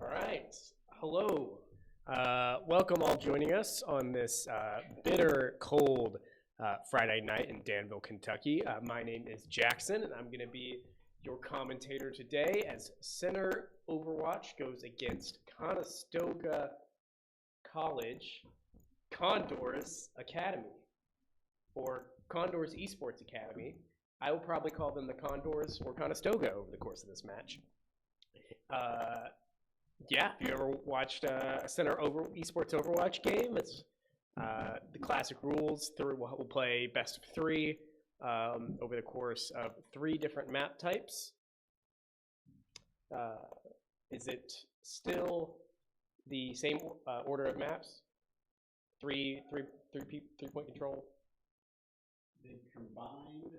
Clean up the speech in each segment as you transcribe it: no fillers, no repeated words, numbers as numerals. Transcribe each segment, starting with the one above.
All right. Hello. Welcome all joining us on this bitter, cold Friday night in Danville, Kentucky. My name is Jackson, and I'm going to be your commentator today as Center Overwatch goes against Conestoga College Condors Academy, or Condors Esports Academy. I will probably call them the Condors or Conestoga over the course of this match. Yeah, if you ever watched a Center Esports Overwatch game, it's the classic rules. We'll play best of 3 over the course of 3 different map types. Is it still the same order of maps? Three-point control? The combined,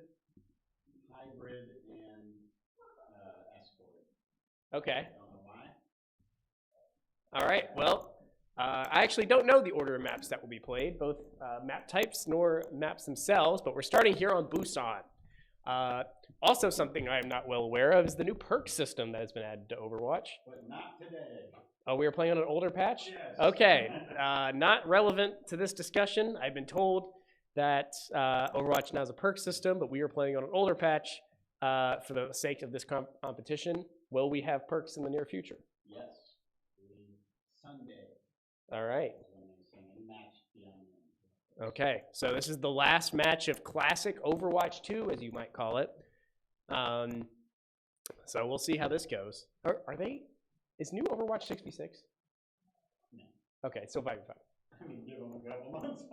hybrid, and escort. Okay. I don't know why. All right, well, I actually don't know the order of maps that will be played, both map types nor maps themselves, but we're starting here on Busan. Also, something I am not well aware of is the new perk system that has been added to Overwatch. But not today. Oh, we are playing on an older patch? Yes. Okay, not relevant to this discussion. I've been told that Overwatch now has a perk system, but we are playing on an older patch for the sake of this competition. Will we have perks in the near future? Yes. Sunday. All right. Match beyond. Okay, so this is the last match of Classic Overwatch 2, as you might call it. So we'll see how this goes. Are they? Is new Overwatch 6v6? No. Okay, so 5v5. I mean, give them a couple months.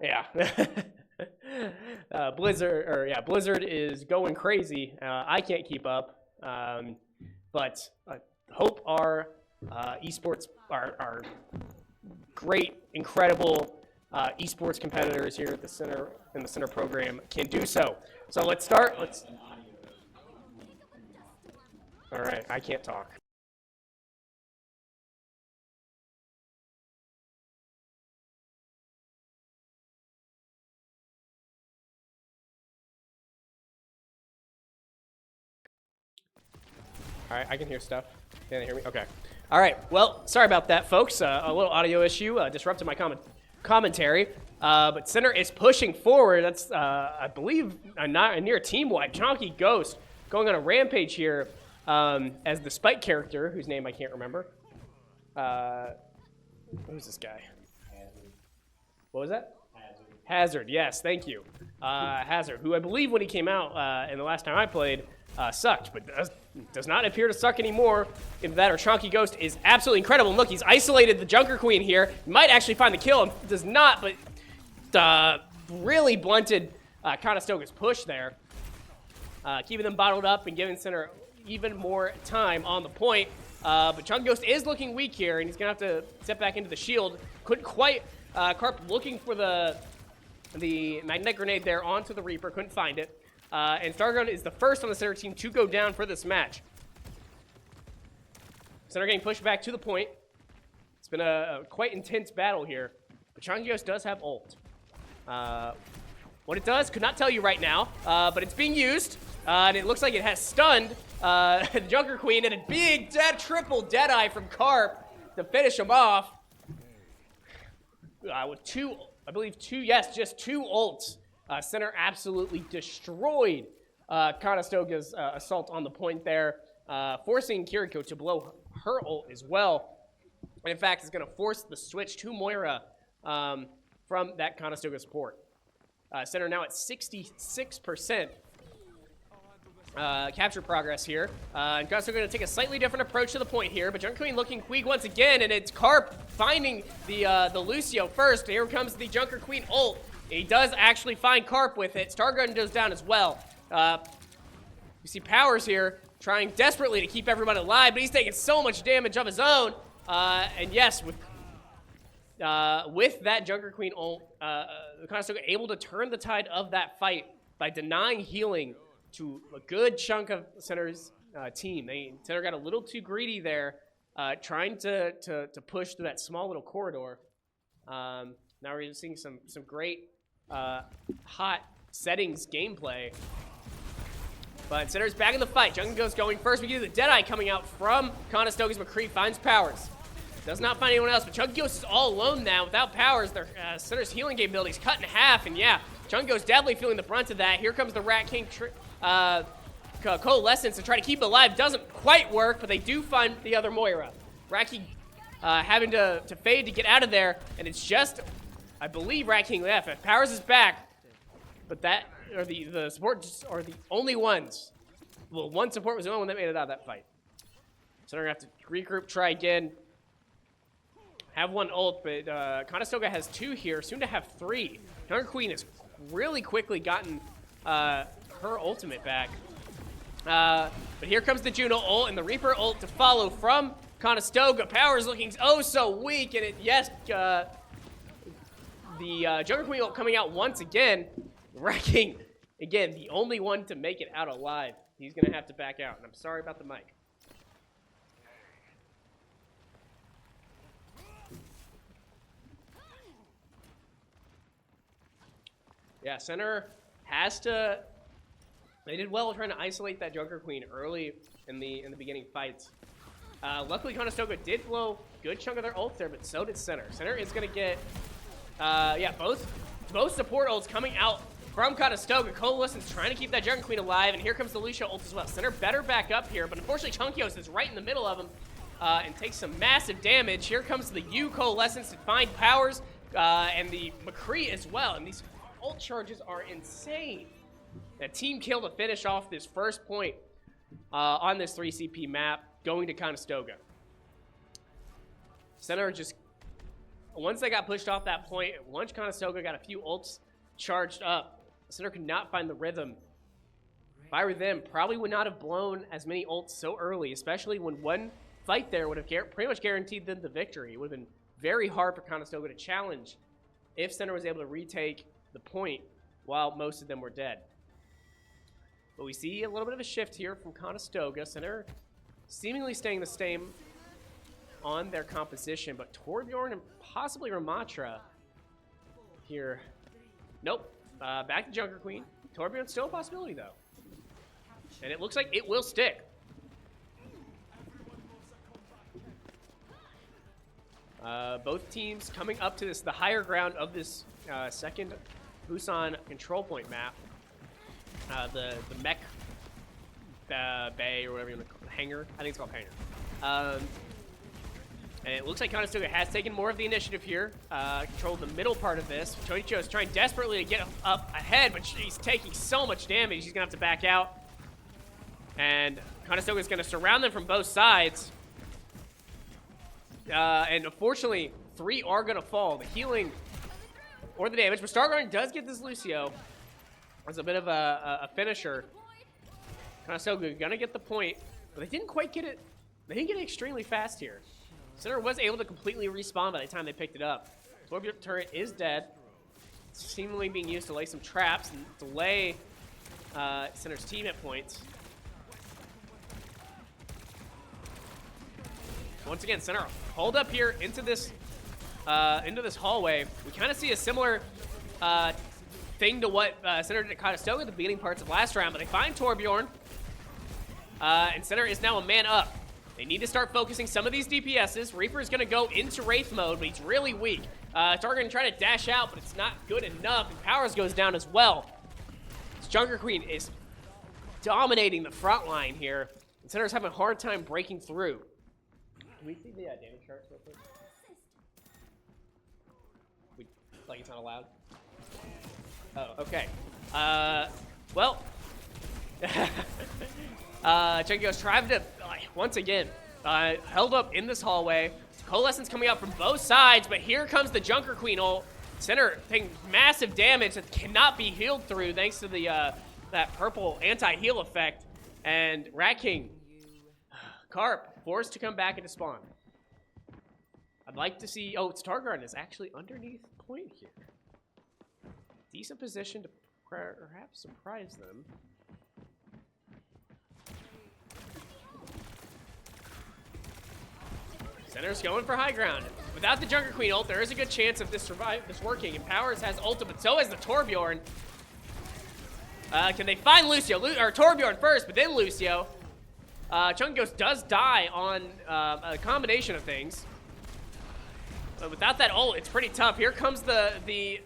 Yeah. Blizzard is going crazy. I can't keep up. But I hope our esports, our great, incredible esports competitors here at the center, in the center program, can do so. So let's start. All right, I can't talk. All right, I can hear stuff. Can they hear me? Okay. All right. Well, sorry about that, folks. A little audio issue disrupted my commentary. But Center is pushing forward. That's, I believe, a near team wipe. Chonky Ghost going on a rampage here as the Spike character, whose name I can't remember. Who's this guy? Hazard. What was that? Hazard. Hazard, yes, thank you. Hazard, who I believe when he came out and the last time I played, sucked, but does not appear to suck anymore. If that or Chonky Ghost is absolutely incredible. And look, he's isolated the Junker Queen here. Might actually find the kill. Does not, but really blunted Conestoga's push there. Keeping them bottled up and giving Center even more time on the point. But Chonky Ghost is looking weak here, and he's going to have to step back into the shield. Couldn't quite, Carp looking for the magnetic grenade there onto the Reaper. Couldn't find it. And Starground is the first on the Center team to go down for this match. Center getting pushed back to the point. It's been a quite intense battle here. But Chunky Ghost does have ult. What it does, could not tell you right now, but it's being used. And it looks like it has stunned the Junker Queen, and a big triple Deadeye from Carp to finish him off. With just two ults. Center absolutely destroyed Conestoga's assault on the point there, forcing Kiriko to blow her ult as well. And in fact, it's going to force the switch to Moira from that Conestoga support. Center now at 66% capture progress here. And Conestoga going to take a slightly different approach to the point here, but Junker Queen looking weak once again, and it's Carp finding the Lucio first. Here comes the Junker Queen ult. He does actually find Carp with it. Stargun goes down as well. You see Powers here trying desperately to keep everyone alive, but he's taking so much damage of his own. And yes, with that Junker Queen ult, Conestoga able to turn the tide of that fight by denying healing to a good chunk of Center's team. Center got a little too greedy there, trying to push through that small little corridor. Now we're seeing some great hot settings gameplay. But Center's back in the fight. Junker Ghost going first. We get the Deadeye coming out from Conestoga's. McCree finds Powers. Does not find anyone else, but Junker Ghost is all alone now without Powers. Their Center's healing capabilities cut in half, and yeah, Junker Ghost definitely feeling the brunt of that. Here comes the Rat King Coalescence to try to keep it alive. Doesn't quite work, but they do find the other Moira. Rat King having to fade to get out of there, and it's just, I believe, Rat King left. Powers is back, but that, or the support are the only ones. Well, one support was the only one that made it out of that fight. So they're going to have to regroup, try again. Have one ult, but Conestoga has two here, soon to have three. Junker Queen has really quickly gotten her ultimate back. But here comes the Juno ult and the Reaper ult to follow from Conestoga. Powers looking oh so weak, and the Junker Queen ult coming out once again, wrecking, again, the only one to make it out alive. He's going to have to back out, and I'm sorry about the mic. Yeah, Center has to. They did well trying to isolate that Junker Queen early in the beginning fights. Luckily, Conestoga did blow a good chunk of their ult there, but so did Center. Center is going to get, both support ults coming out from Conestoga. Coalescence trying to keep that Junker Queen alive, and here comes the Lucio ult as well. Center better back up here, but unfortunately, Chunkios is right in the middle of him and takes some massive damage. Here comes the U Coalescence to find Powers and the McCree as well, and these ult charges are insane. A team kill to finish off this first point on this 3CP map, going to Conestoga. Center just, once they got pushed off that point, once Conestoga got a few ults charged up, Center could not find the rhythm. If I were them, probably would not have blown as many ults so early, especially when one fight there would have pretty much guaranteed them the victory. It would have been very hard for Conestoga to challenge if Center was able to retake the point while most of them were dead. But we see a little bit of a shift here from Conestoga. Center seemingly staying the same on their composition, but Torbjorn and possibly Ramatra here. Nope. Back to Junker Queen. Torbjorn's still a possibility, though. And it looks like it will stick. Both teams coming up to the higher ground of this second Busan control point map. The mech bay or whatever you want to call it. Hangar. I think it's called Hangar. And it looks like Conestoga has taken more of the initiative here. Controlled the middle part of this. Choicho is trying desperately to get up ahead, but he's taking so much damage, he's going to have to back out. And Conestoga is going to surround them from both sides. And unfortunately, 3 are going to fall. The healing or the damage. But Stargarden does get this Lucio as a bit of a finisher. Conestoga going to get the point, but they didn't quite get it. They didn't get it extremely fast here. Center was able to completely respawn by the time they picked it up. Torbjorn turret is dead. It's seemingly being used to lay some traps and delay Center's team at points. Once again, center hold up here into this hallway. We kind of see a similar thing to what center did at Conestoga at the beginning parts of last round, but they find Torbjorn, and center is now a man up. They need to start focusing some of these DPSs. Reaper is going to go into Wraith mode, but he's really weak. Targaryen trying to dash out, but it's not good enough, and Powers goes down as well. This Junker Queen is dominating the front line here, and center's having a hard time breaking through. Can we see the damage charts real quick? Like it's not allowed? Oh, okay. Well, Chunky's trying to, once again, held up in this hallway. Coalescence coming out from both sides, but here comes the Junker Queen ult. Center taking massive damage that cannot be healed through thanks to the that purple anti-heal effect. And Rat King, Carp, forced to come back into spawn. I'd like to see, oh, it's Targaryen is actually underneath point here. Decent position to perhaps surprise them. Center's going for high ground. Without the Junker Queen ult, there is a good chance of this working. And Powers has ult, but so has the Torbjorn. Can they find Lucio? Or Torbjorn first, but then Lucio. Chunky Ghost does die on a combination of things. But without that ult, it's pretty tough. Here comes the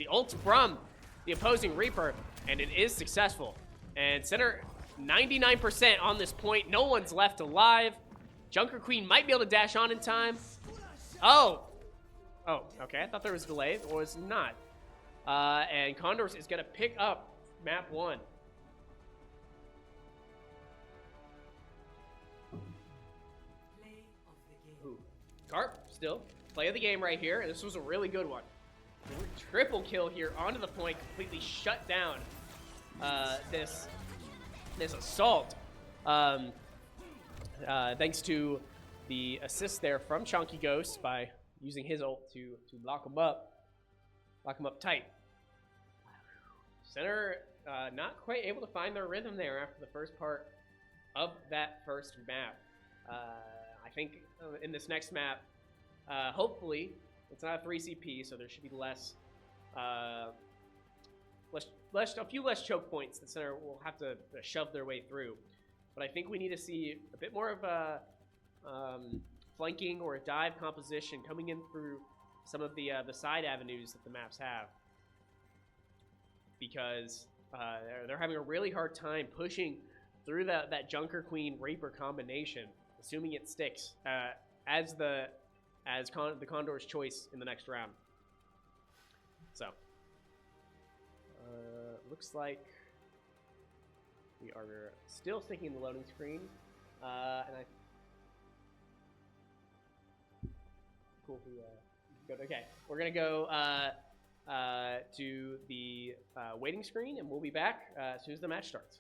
ult from the opposing Reaper, and it is successful. And center 99% on this point. No one's left alive. Junker Queen might be able to dash on in time. Oh, okay. I thought there was a delay. It was not. And Condors is going to pick up map 1. Ooh. Carp, still. Play of the game right here. And this was a really good one. Triple kill here onto the point. Completely shut down this assault. Thanks to the assist there from Chunky Ghost by using his ult to lock him up tight. Center not quite able to find their rhythm there after the first part of that first map. I think in this next map, hopefully it's not a 3CP, so there should be a few less choke points that center will have to shove their way through. But I think we need to see a bit more of a flanking or a dive composition coming in through some of the side avenues that the maps have. Because they're having a really hard time pushing through that Junker Queen Reaper combination, assuming it sticks as the Condor's choice in the next round. So, looks like we are still sticking in the loading screen, cool. Okay, we're gonna go to the waiting screen, and we'll be back as soon as the match starts.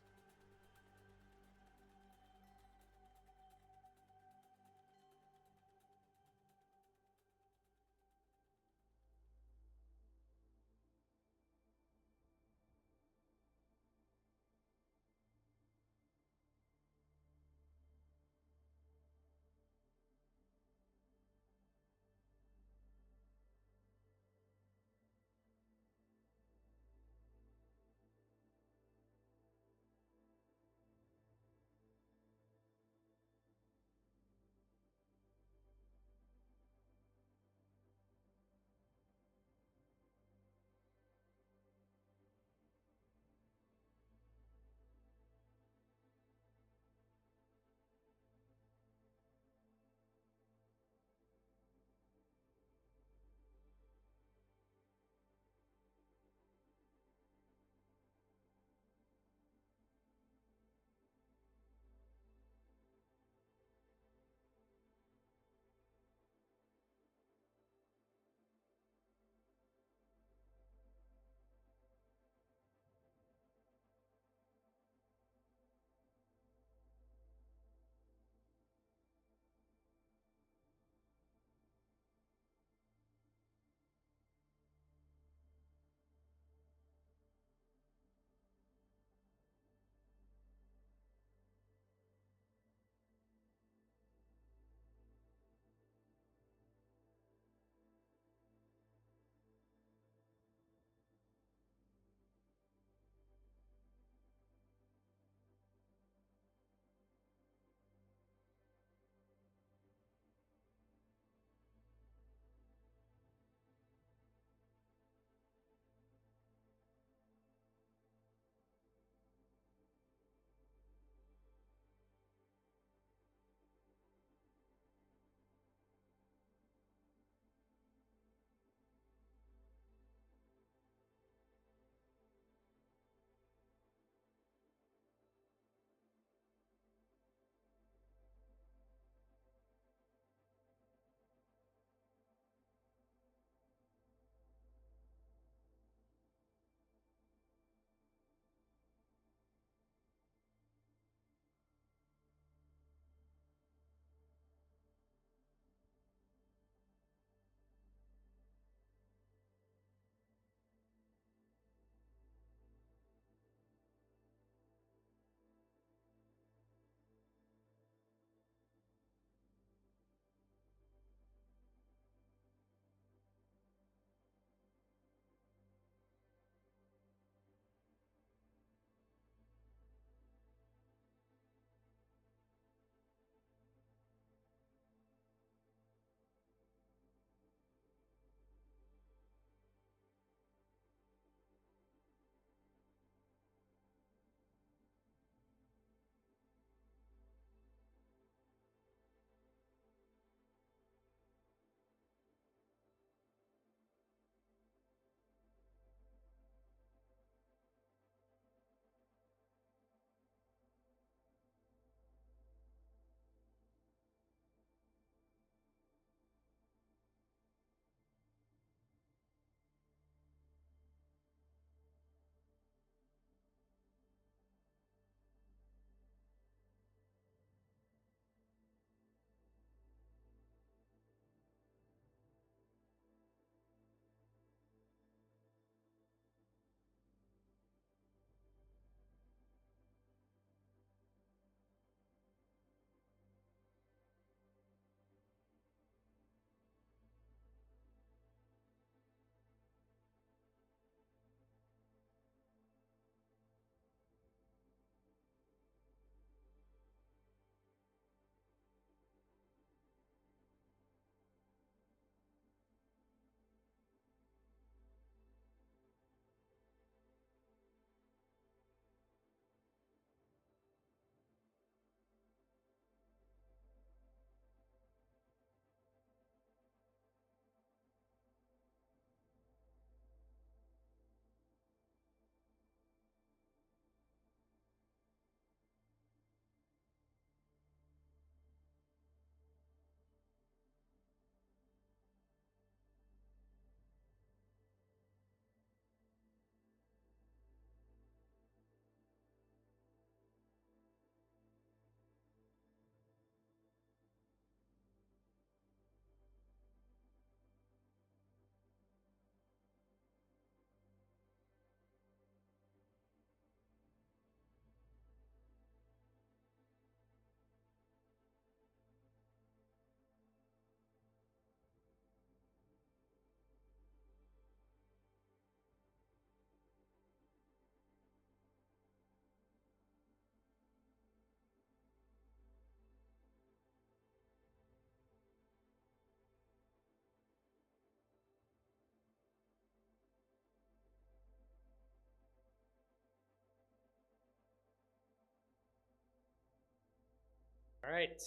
All right,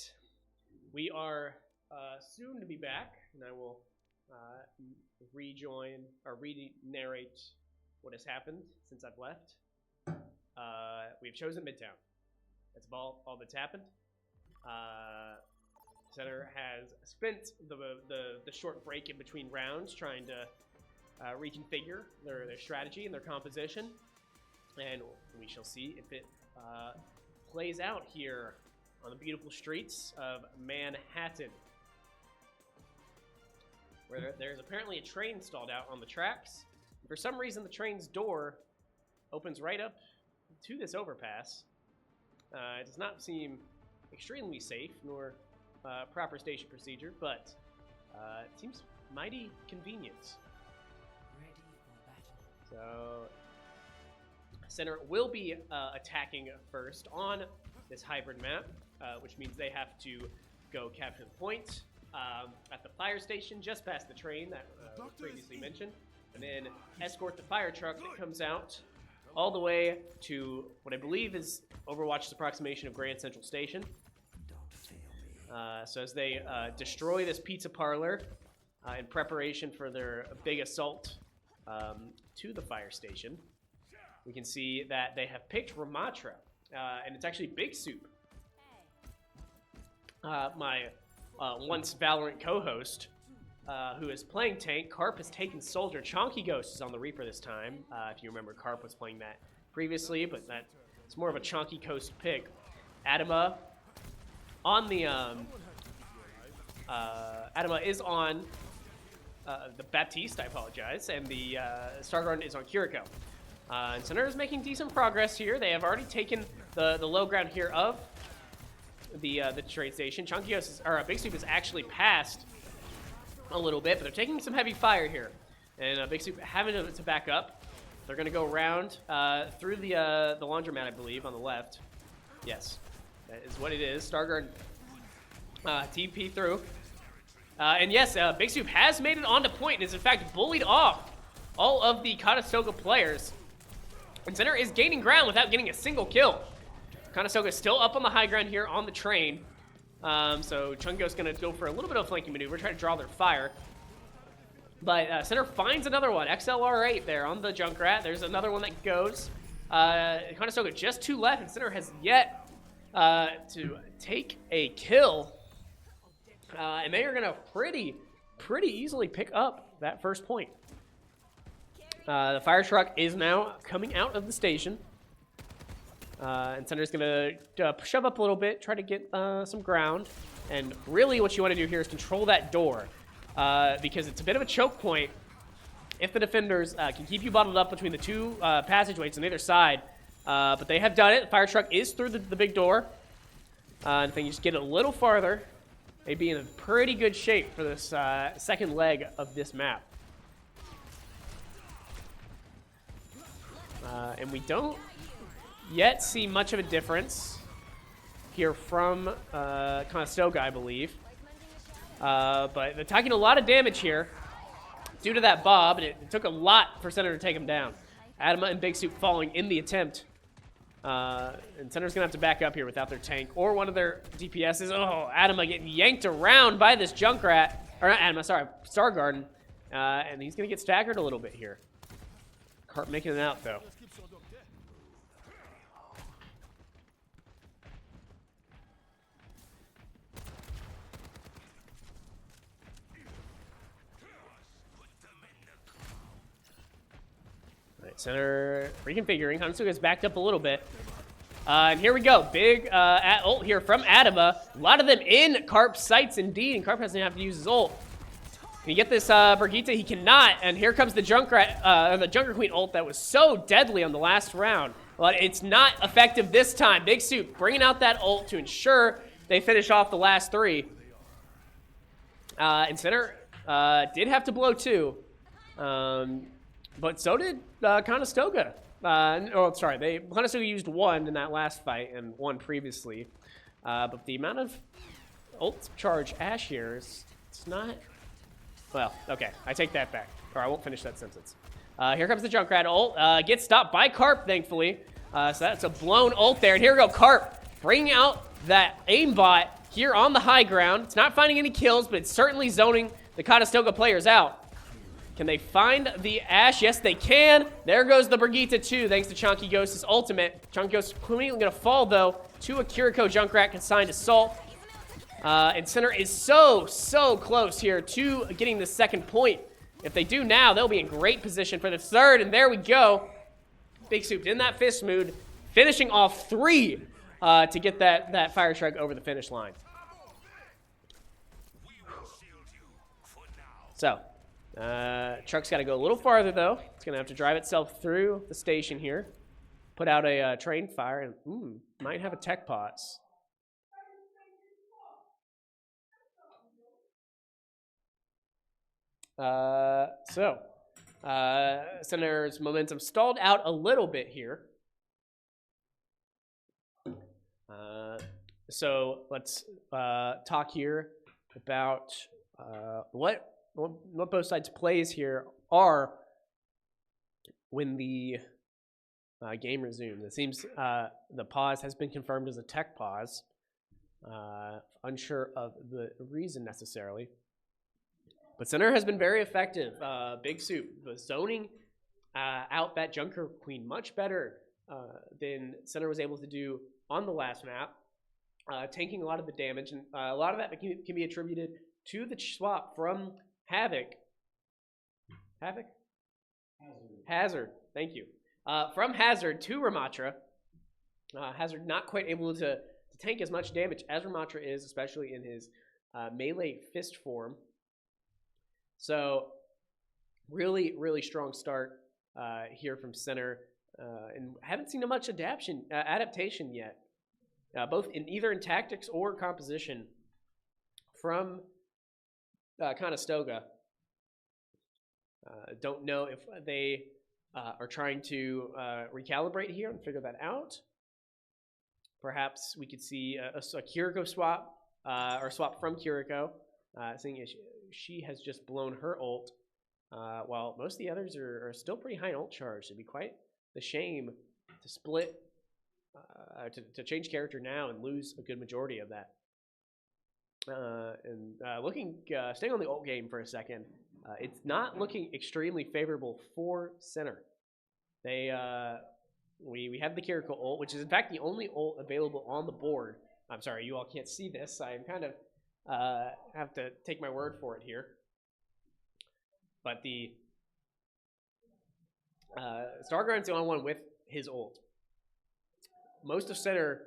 we are soon to be back, and I will rejoin or re-narrate what has happened since I've left. We've chosen Midtown. That's all that's happened. Center has spent the short break in between rounds trying to reconfigure their strategy and their composition, and we shall see if it plays out here on the beautiful streets of Manhattan, where there's apparently a train stalled out on the tracks. For some reason, the train's door opens right up to this overpass. It does not seem extremely safe, nor proper station procedure, but it seems mighty convenient. So, Center will be attacking first on this hybrid map, which means they have to go capture the point at the fire station just past the train that was previously mentioned, and then escort the fire truck that comes out all the way to what I believe is Overwatch's approximation of Grand Central Station. So as they destroy this pizza parlor in preparation for their big assault to the fire station, we can see that they have picked Ramatra, and it's actually Big Soup, my once Valorant co-host, who is playing tank. Carp has taken Soldier. Chonky Ghost is on the Reaper this time. If you remember, Carp was playing that previously, but it's more of a Chonky Ghost pick. Adama on the Adama is on the Baptiste, I apologize, and the Stargarden is on Kiriko. And Center is making decent progress here. They have already taken the low ground here of the trade station. Chunky Ghost Big Soup is actually passed a little bit, but they're taking some heavy fire here, and Big Soup having to back up. They're going to go around through the laundromat, I believe, on the left. Yes, that is what it is. Stargarden TP through. And yes, Big Soup has made it onto point and is in fact bullied off all of the Conestoga players. And Center is gaining ground without getting a single kill. Conestoga is still up on the high ground here on the train. So Chungo's going to go for a little bit of a flanking maneuver, try to draw their fire. But Center finds another one, XLR8 there on the Junkrat. There's another one that goes. Conestoga just 2 left, and Center has yet to take a kill. And they are going to pretty easily pick up that first point. The fire truck is now coming out of the station. And Center's going to shove up a little bit, try to get some ground. And really what you want to do here is control that door. Because it's a bit of a choke point if the defenders can keep you bottled up between the two passageways on either side. But they have done it. The fire truck is through the big door. And if they just get a little farther, they'd be in pretty good shape for this second leg of this map. And we don't yet see much of a difference here from Conestoga, I believe. But they're taking a lot of damage here due to that Bob, and it took a lot for Center to take him down. Adama and Big Soup falling in the attempt. And Center's going to have to back up here without their tank or one of their DPSs. Oh, Adama getting yanked around by this Junkrat. Or not Adama, sorry, Stargarden. And he's going to get staggered a little bit here. Carp making it out, though. Center reconfiguring. Conestoga's backed up a little bit. And here we go. Big ult here from Adama. A lot of them in Carp's sights indeed. And Carp doesn't have to use his ult. Can he get this Brigitte? He cannot. And here comes the the Junker Queen ult that was so deadly on the last round. But it's not effective this time. Big Soup bringing out that ult to ensure they finish off the last 3. And Center did have to blow 2. But so did Conestoga. Conestoga used 1 in that last fight and 1 previously. But the amount of ult charge Ash here is it's not... Well, okay, I take that back. Or I won't finish that sentence. Here comes the Junkrat ult. Gets stopped by Carp, thankfully. So that's a blown ult there. And here we go, Carp bringing out that aimbot here on the high ground. It's not finding any kills, but it's certainly zoning the Conestoga players out. Can they find the Ashe? Yes, they can. There goes the Brigitte too, thanks to Chunky Ghost's ultimate. Chunky Ghost immediately going to fall, though, to a Kiriko Junkrat consigned assault. And Center is so close here to getting the second point. If they do now, they'll be in great position for the third, and there we go. Big Soup in that fist mood, finishing off 3 to get that Fire Strike over the finish line. So, truck's got to go a little farther, though. It's going to have to drive itself through the station here. Put out a train fire, and might have a tech pause. Senator's momentum stalled out a little bit here. So let's talk here about what both sides' plays here are when the game resumes. It seems the pause has been confirmed as a tech pause. Unsure of the reason necessarily. But Center has been very effective. Big Soup, the zoning out that Junker Queen much better than Center was able to do on the last map, tanking a lot of the damage. And a lot of that can be attributed to the swap from Havoc. Hazard, thank you. From Hazard to Ramatra. Hazard not quite able to tank as much damage as Ramatra is, especially in his melee fist form. So, really strong start here from Center, and haven't seen much adaptation yet, both either in tactics or composition from Conestoga. Don't know if they are trying to recalibrate here and figure that out. Perhaps we could see a Kiriko swap, or swap from Kiriko, seeing as she has just blown her ult, while most of the others are still pretty high in ult charge. It'd be quite the shame to split, to change character now and lose a good majority of that. Staying on the ult game for a second, it's not looking extremely favorable for Center. We have the Kiriko ult, which is in fact the only ult available on the board. I'm sorry, you all can't see this. I am kind of have to take my word for it here. But the Starground's the only one with his ult. Most of Center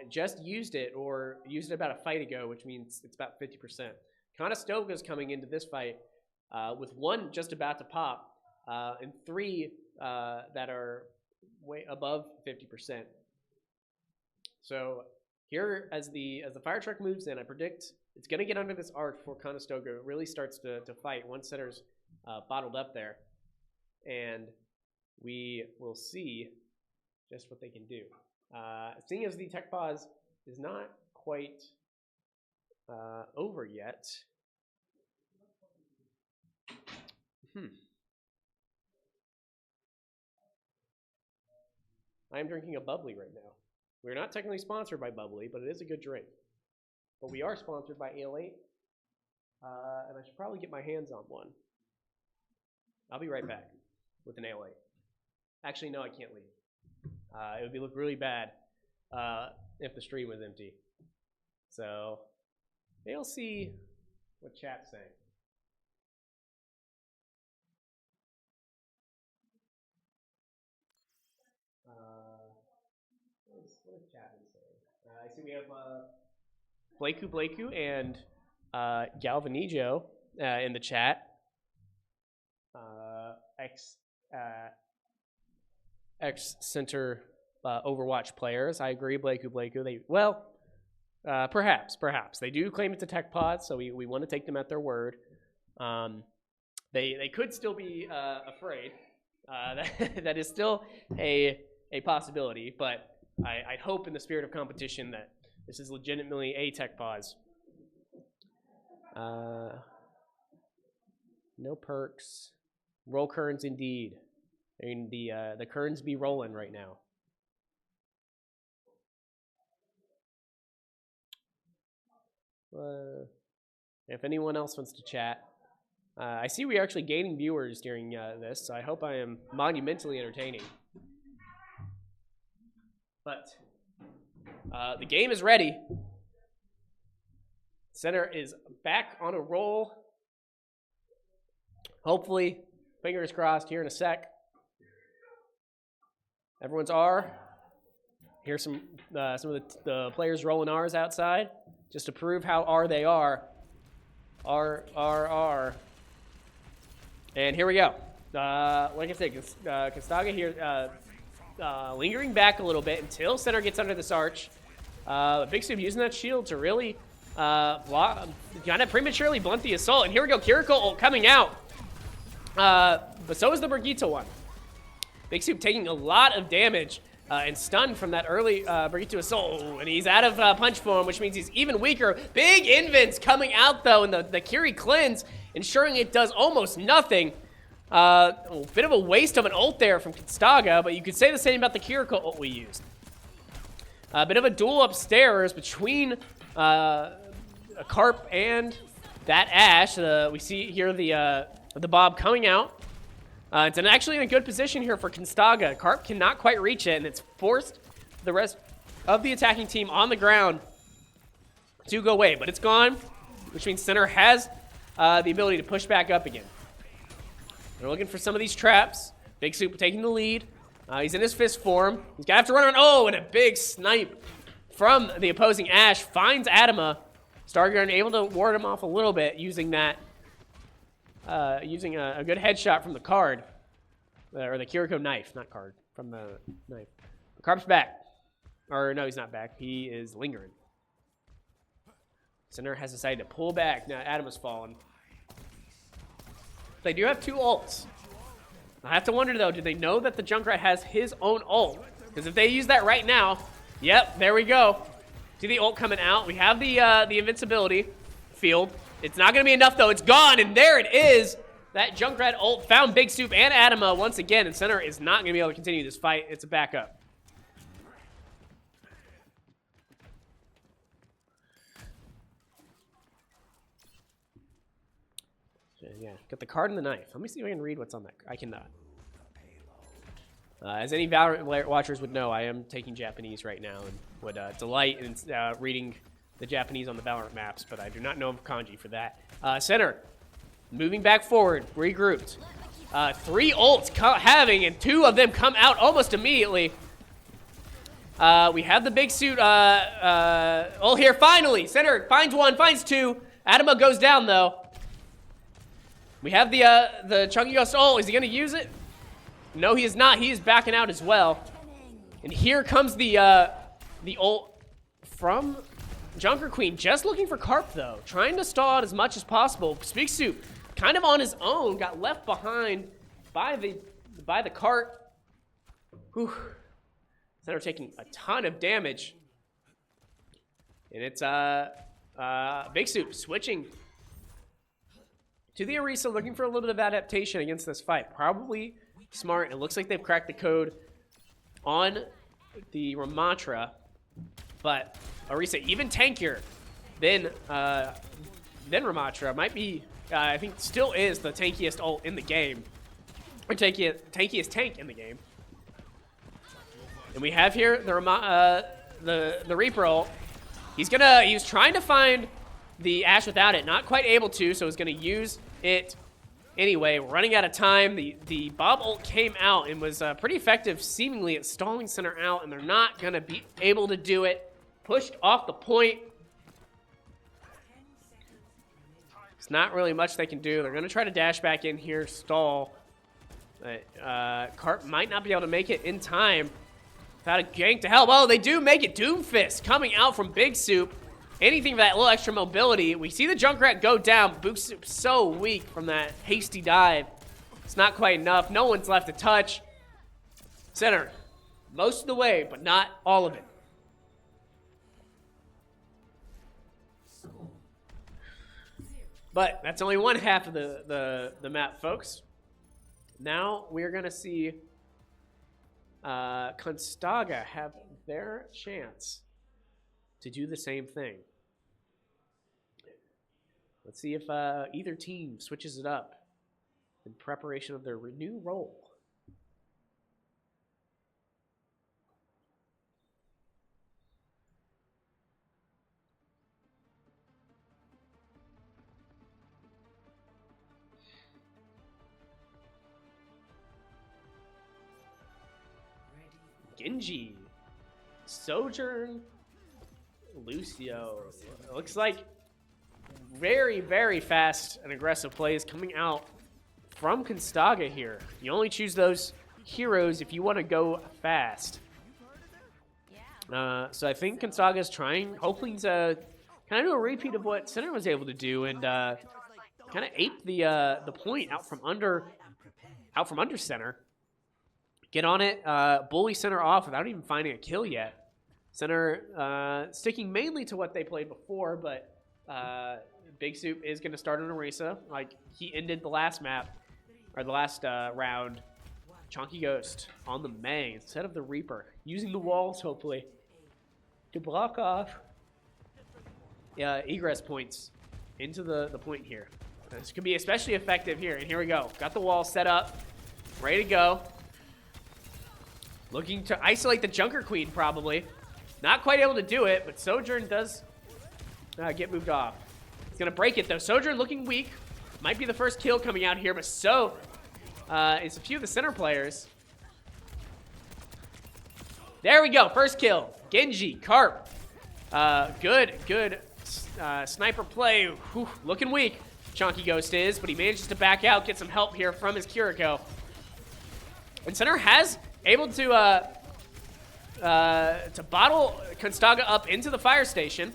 just used it, or used it about a fight ago, which means it's about 50%. Conestoga's coming into this fight with 1 just about to pop, and 3 that are way above 50%. So here, as the fire truck moves in, I predict it's going to get under this arc before Conestoga really starts to fight once Center's bottled up there. And we will see just what they can do. Seeing as the tech pause is not quite over yet. I am drinking a bubbly right now. We're not technically sponsored by Bubbly, but it is a good drink. But we are sponsored by Ale 8, and I should probably get my hands on one. I'll be right back with an Ale 8. Actually, no, I can't leave. It would look really bad if the stream was empty. So, they'll see what chat's saying. What is chat saying? I see we have Blakeu and Galvanijo in the chat. Ex-center Overwatch players. I agree, Blakeu. Perhaps. They do claim it's a tech pod, so we want to take them at their word. They could still be afraid. That is still a possibility, but I hope in the spirit of competition that this is legitimately a tech pause. No perks. Roll Kerns indeed. I mean, the Kerns be rolling right now. If anyone else wants to chat. I see we are actually gaining viewers during this, so I hope I am monumentally entertaining. But the game is ready. Center is back on a roll. Hopefully, fingers crossed here in a sec. Everyone's R. Here's some of the players rolling R's outside, just to prove how R they are. R, R, R. And here we go. Like I said, Conestoga here lingering back a little bit until Center gets under this arch. Big Soup using that shield to really kind of prematurely blunt the assault. And here we go, Kiriko ult coming out. But so is the Brigitte one. Big Soup taking a lot of damage and stunned from that early Brigitte assault. And he's out of punch form, which means he's even weaker. Big invents coming out, though, and the Kiri cleanse, ensuring it does almost nothing. A bit of a waste of an ult there from Conestoga, but you could say the same about the Kiriko ult we used. A bit of a duel upstairs between a Carp and that Ashe. We see here the Bob coming out. It's actually in a good position here for Conestoga. Carp cannot quite reach it, and it's forced the rest of the attacking team on the ground to go away. But it's gone, which means Center has the ability to push back up again. They're looking for some of these traps. Big Soup taking the lead. He's in his fist form. He's going to have to run around. Oh, and a big snipe from the opposing Ashe finds Adama. Stargarden able to ward him off a little bit using that. Using a good headshot from the card. Or the Kiriko knife, not card. From the knife. The Carp's back. Or no, he's not back. He is lingering. Center has decided to pull back. Now Adama's fallen. They do have 2 ults. I have to wonder, though, do they know that the Junkrat has his own ult? Because if they use that right now, yep, there we go. See the ult coming out. We have the invincibility field. It's not going to be enough, though. It's gone, and there it is. That Junkrat ult found Big Soup and Adama once again, and Center is not going to be able to continue this fight. It's a backup. Yeah, got the card and the knife. Let me see if I can read what's on that. I cannot. As any Valorant watchers would know, I am taking Japanese right now and would delight in reading the Japanese on the Valorant maps, but I do not know kanji for that. Center, moving back forward, regrouped. 3 ults having, and 2 of them come out almost immediately. We have the Big Suit ult here, finally. Center finds 1, finds 2. Adama goes down, though. We have the Chunky Ghost ult. Is he going to use it? No, he is not. He is backing out as well. And here comes the ult from Junker Queen. Just looking for Carp, though. Trying to stall out as much as possible. Big Soup kind of on his own. Got left behind by the cart. Whew. Center taking a ton of damage. And it's Big Soup switching to the Orisa, looking for a little bit of adaptation against this fight. Probably smart. It looks like they've cracked the code on the Ramatra, but Orisa even tankier than Ramatra. Might be, I think, still is the tankiest ult in the game, or tankiest tank in the game. And we have here the Reaper ult. He was trying to find the Ashe without it, not quite able to, so he's going to use it anyway. Running out of time. The Bob ult came out and was pretty effective, seemingly, at stalling Center out, and they're not going to be able to do it. Pushed off the point. There's not really much they can do. They're going to try to dash back in here, stall. But Carp might not be able to make it in time without a gank to help. Oh, they do make it. Doomfist coming out from Big Soup. Anything for that little extra mobility. We see the Junkrat go down. Big Soup so weak from that hasty dive. It's not quite enough. No one's left to touch. Center, most of the way, but not all of it. But that's only one half of the map, folks. Now we're going to see Conestoga have their chance to do the same thing. Let's see if either team switches it up in preparation of their new role. Genji, Sojourn, Lucio. It looks like very, very fast and aggressive plays coming out from Conestoga here. You only choose those heroes if you want to go fast. So I think Conestoga is trying, hopefully, to kind of do a repeat of what Center was able to do and kind of ape the point out from under Center. Get on it, bully Center off without even finding a kill yet. Center sticking mainly to what they played before, but Big Soup is going to start on Orisa like he ended the last map, or the last round. Chunky Ghost on the Mei instead of the Reaper, using the walls hopefully to block off egress points into the point here. This could be especially effective here, and here we go. Got the wall set up, ready to go. Looking to isolate the Junker Queen, probably. Not quite able to do it, but Sojourn does get moved off. He's going to break it, though. Sojourn looking weak. Might be the first kill coming out here, but so is a few of the Center players. There we go. First kill. Genji, Carp. Good sniper play. Whew, looking weak. Chunky Ghost is, but he manages to back out, get some help here from his Kiriko. And Center has able to bottle Conestoga up into the fire station.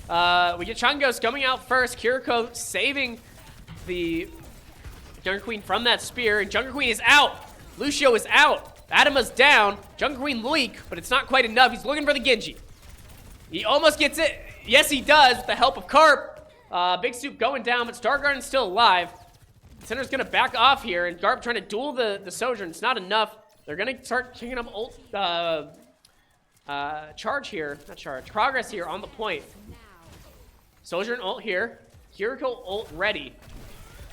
We get Chunky Ghost coming out first. Kiriko saving the Junker Queen from that spear. And Junker Queen is out. Lucio is out. Adama's down. Junker Queen leak, but it's not quite enough. He's looking for the Genji. He almost gets it. Yes, he does with the help of Carp. Big Soup going down, but Star Garden's still alive. Center's going to back off here, and Garp trying to duel the Sojourn. It's not enough. They're going to start kicking up ult, progress here on the point. Sojourn ult here. Kiriko ult ready.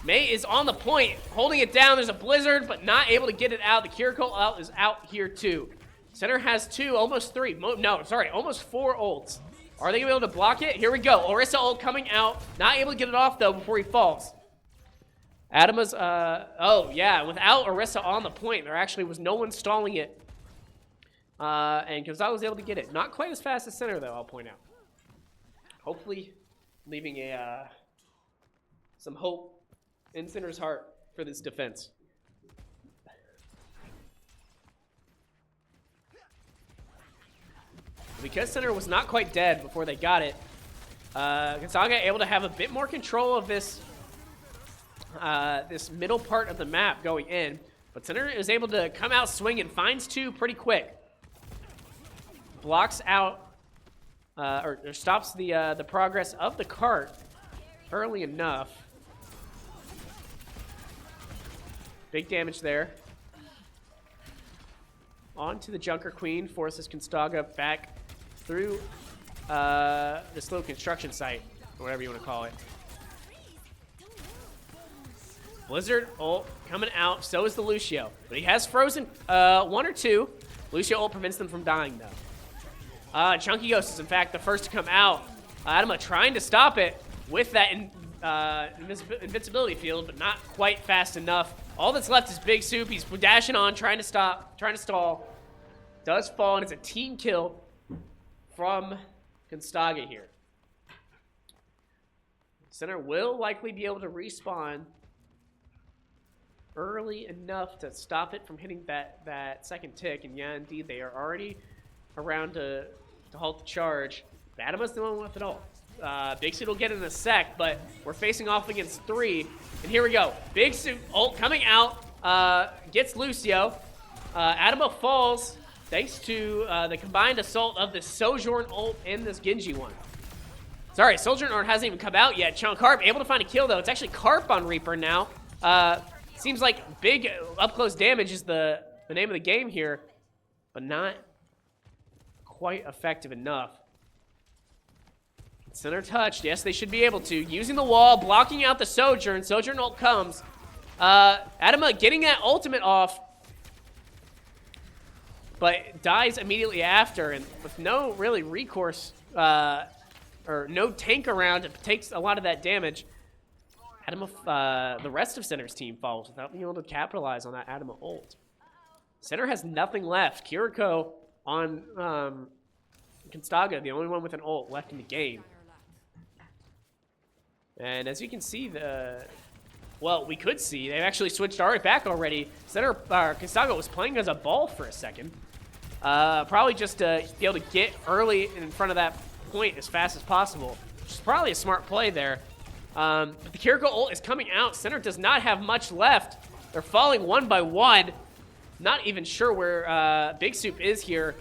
Mei is on the point, holding it down. There's a blizzard, but not able to get it out. The Kiriko ult is out here too. Center has almost four ults. Are they going to be able to block it? Here we go. Orisa ult coming out. Not able to get it off, though, before he falls. Adama's, oh, yeah. Without Orisa on the point, there actually was no one stalling it. And Gonzalo was able to get it. Not quite as fast as Center, though, I'll point out. Hopefully leaving some hope in Center's heart for this defense. Because Center was not quite dead before they got it, Gonzaga able to have a bit more control of this this middle part of the map going in, but Center is able to come out swinging, finds two pretty quick, blocks out or stops the progress of the cart early enough. Big damage there. On to the Junker Queen, forces Conestoga back through this little construction site, or whatever you want to call it. Blizzard ult coming out, so is the Lucio. But he has frozen one or two. Lucio ult prevents them from dying, though. Chunky Ghost is, in fact, the first to come out. Adama trying to stop it with that invincibility field, but not quite fast enough. All that's left is Big Soup. He's dashing on, trying to stall. Does fall, and it's a team kill from Conestoga here. Center will likely be able to respawn early enough to stop it from hitting that second tick. And yeah, indeed, they are already around to halt the charge. Adama's the one with it all. Big Suit will get it in a sec, but we're facing off against three. And here we go. Big Suit ult coming out, gets Lucio. Adama falls thanks to the combined assault of the Sojourn ult and this Genji one. Sorry, Sojourn ult hasn't even come out yet. Carp able to find a kill, though. It's actually Carp on Reaper now. Seems like big up-close damage is the name of the game here, but not quite effective enough. Center touched. Yes, they should be able to. Using the wall, blocking out the Sojourn. Sojourn ult comes. Adama getting that ultimate off, but dies immediately after, and with no really recourse, or no tank around, it takes a lot of that damage. Adama, the rest of Center's team falls without being able to capitalize on that Adama ult. Center has nothing left. Kiriko on Conestoga, the only one with an ult left in the game. And as you can see, well, we could see, they've actually switched Ari back already. Center, Conestoga was playing as a ball for a second. Probably just to be able to get early in front of that point as fast as possible, which is probably a smart play there. But the Kiriko ult is coming out. Center does not have much left. They're falling one by one. Not even sure where Big Soup is here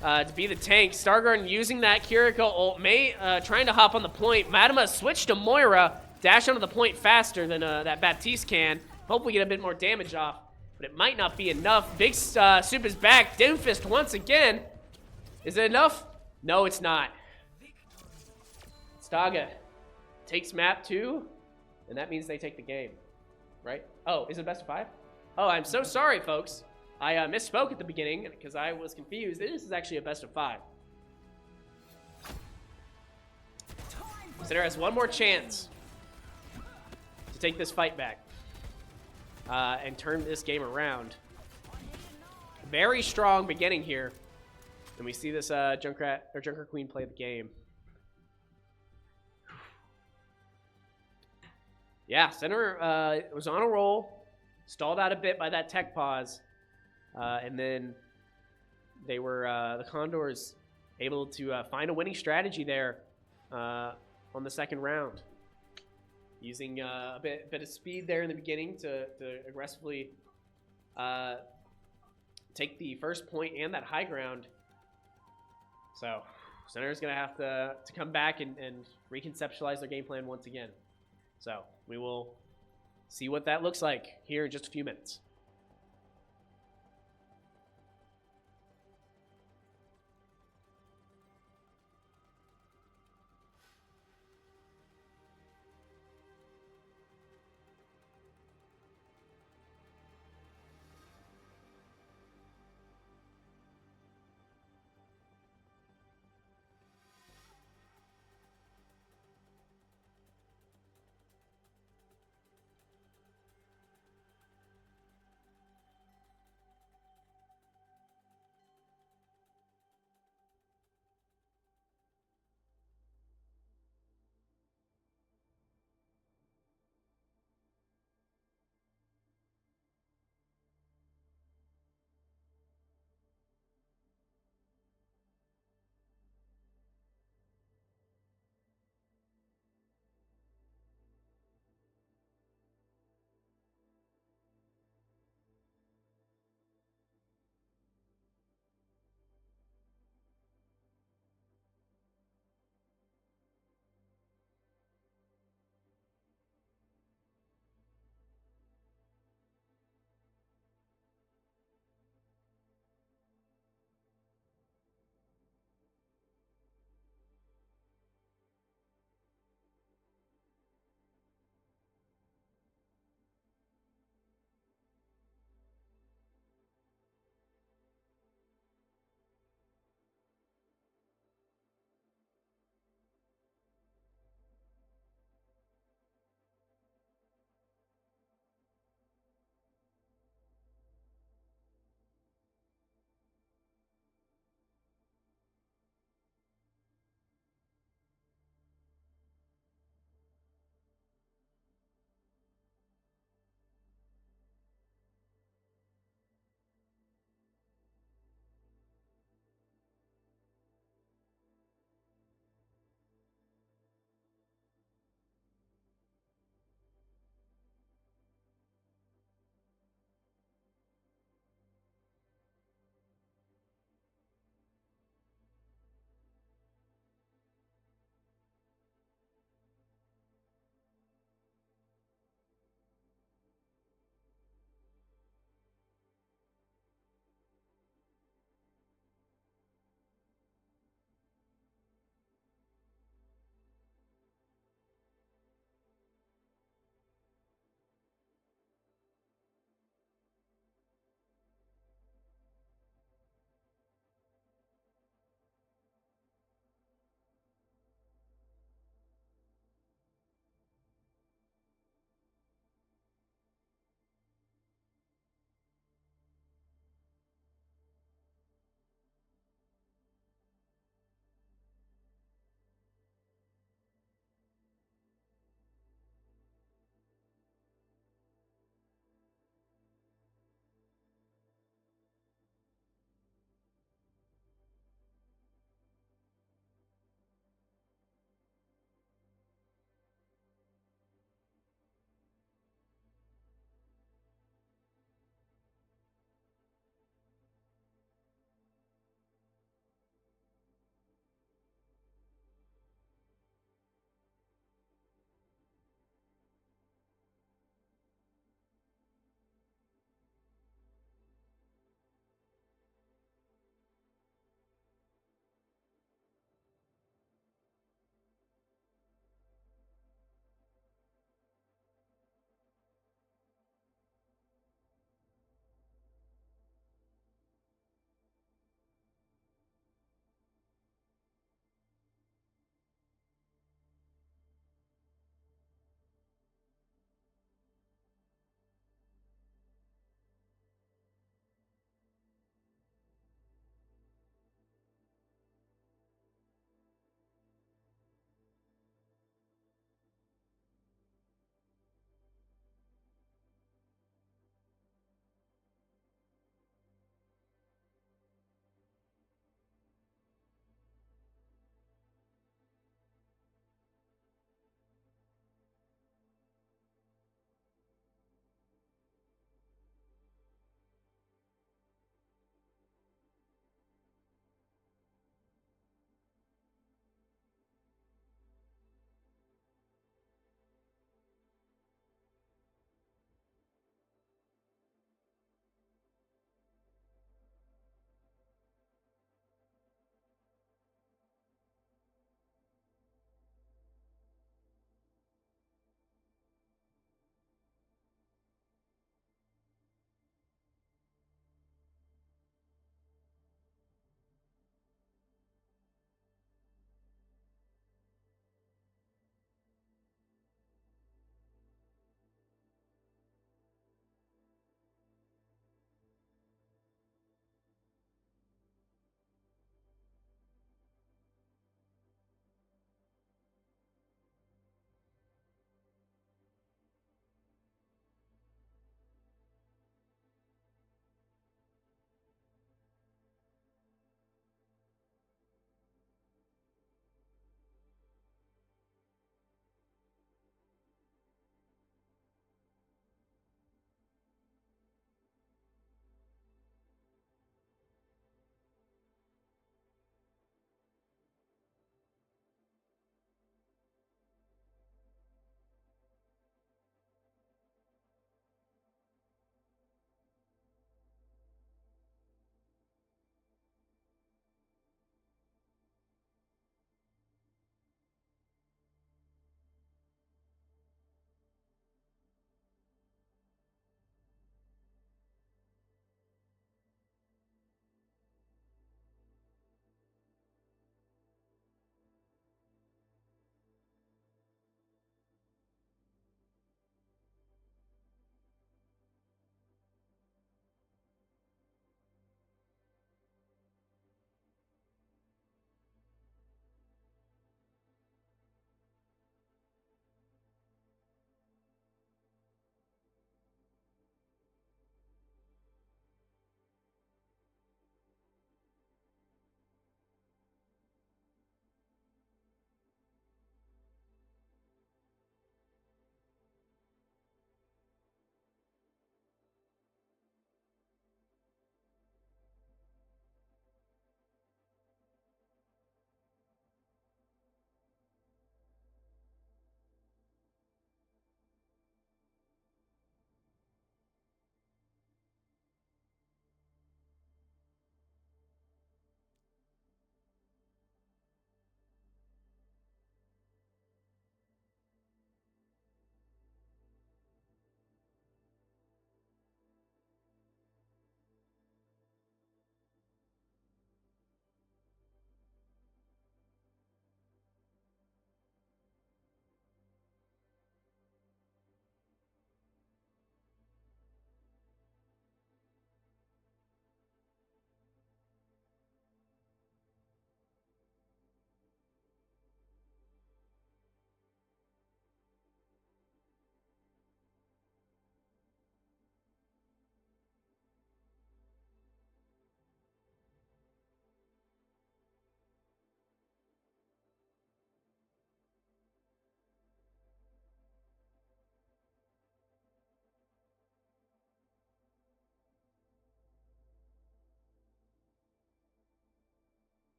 to be the tank. Stargarden using that Kiriko ult. May trying to hop on the point. Madama switched to Moira. Dash onto the point faster than that Baptiste can. Hopefully get a bit more damage off. But it might not be enough. Big Soup is back. Doomfist once again. Is it enough? No, it's not. Staga takes map 2, and that means they take the game, right? Oh, is it best of 5? Oh, I'm so sorry, folks. I misspoke at the beginning because I was confused. This is actually a best of 5. Center has one more chance to take this fight back and turn this game around. Very strong beginning here, and we see this Junkrat Queen play the game. Yeah, Center was on a roll, stalled out a bit by that tech pause, and then they were, the Condors, able to find a winning strategy there on the second round. Using a bit of speed there in the beginning to aggressively take the first point and that high ground. So, Center's going to have to come back and reconceptualize their game plan once again. So, we will see what that looks like here in just a few minutes.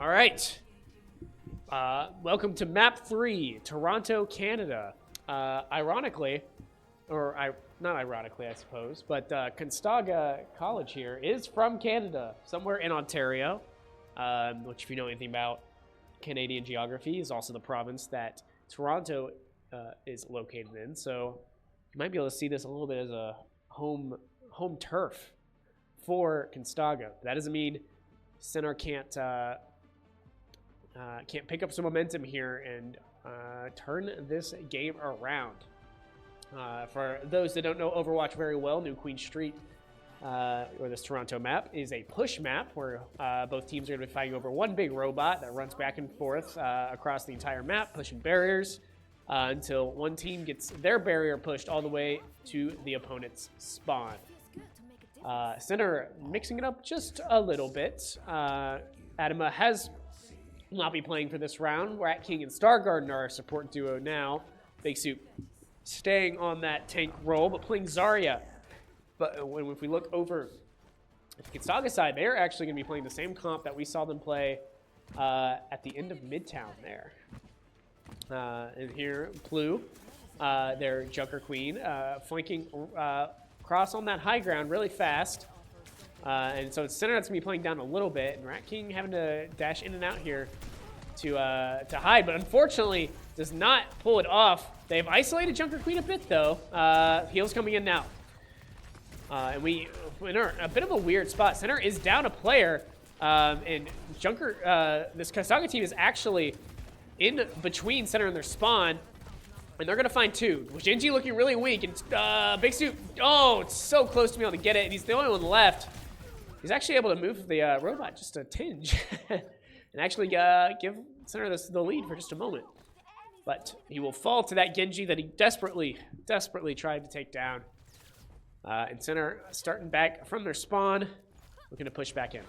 All right. Welcome to Map 3, Toronto, Canada. Ironically, not ironically, I suppose, but Conestoga College here is from Canada, somewhere in Ontario, which, if you know anything about Canadian geography, is also the province that Toronto is located in. So you might be able to see this a little bit as a home turf for Conestoga. That doesn't mean Center can't pick up some momentum here and turn this game around. For those that don't know Overwatch very well, New Queen Street, or this Toronto map, is a push map where both teams are going to be fighting over one big robot that runs back and forth across the entire map, pushing barriers until one team gets their barrier pushed all the way to the opponent's spawn. Center mixing it up just a little bit. Adama has not be playing for this round. Rat King and Stargarden are our support duo now. Big Soup staying on that tank role, but playing Zarya. But if we look over at the Conestoga side, they're actually going to be playing the same comp that we saw them play at the end of Midtown there. And here, Blue, their Junker Queen, flanking cross on that high ground really fast. And so it's Center that's going to be playing down a little bit, and Rat King having to dash in and out here to hide, but unfortunately does not pull it off. They've isolated Junker Queen a bit, though. Heals coming in now. And we're in a bit of a weird spot. Center is down a player, and Junker, this Conestoga team is actually in between Center and their spawn, and they're going to find two. With Genji looking really weak, and Big Soup, oh, it's so close to being able to get it, and he's the only one left. He's actually able to move the robot just a tinge and actually give Center the lead for just a moment. But he will fall to that Genji that he desperately tried to take down. And Center starting back from their spawn, looking to push back in.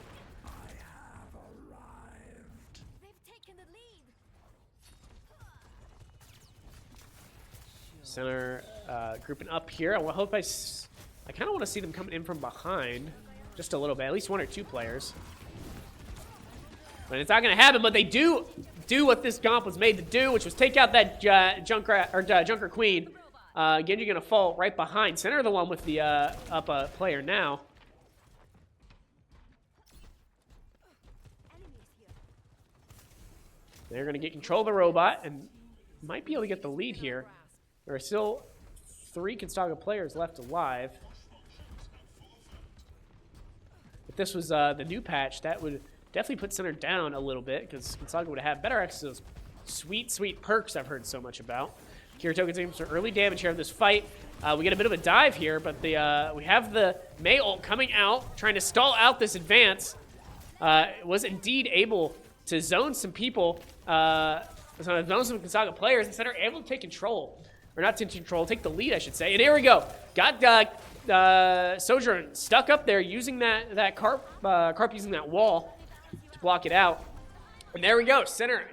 Center grouping up here. I hope I kind of want to see them coming in from behind just a little bit, at least one or two players. But it's not going to happen, but they do what this comp was made to do, which was take out that Junker Queen. Genji going to fall right behind. Center the one with the up player now. They're going to get control of the robot and might be able to get the lead here. There are still 3 Conestoga players left alive. If this was the new patch, that would definitely put Center down a little bit, because Conestoga would have better access to those sweet perks I've heard so much about. Kiritoga taking some early damage here in this fight. We get a bit of a dive here, but we have the Mei ult coming out, trying to stall out this advance. Was indeed able to zone some people, zone some Conestoga players, and Center able to take control. Or not take control, take the lead, I should say. And here we go. Got Sojourn stuck up there using that Carp using that wall to block it out. And there we go. Center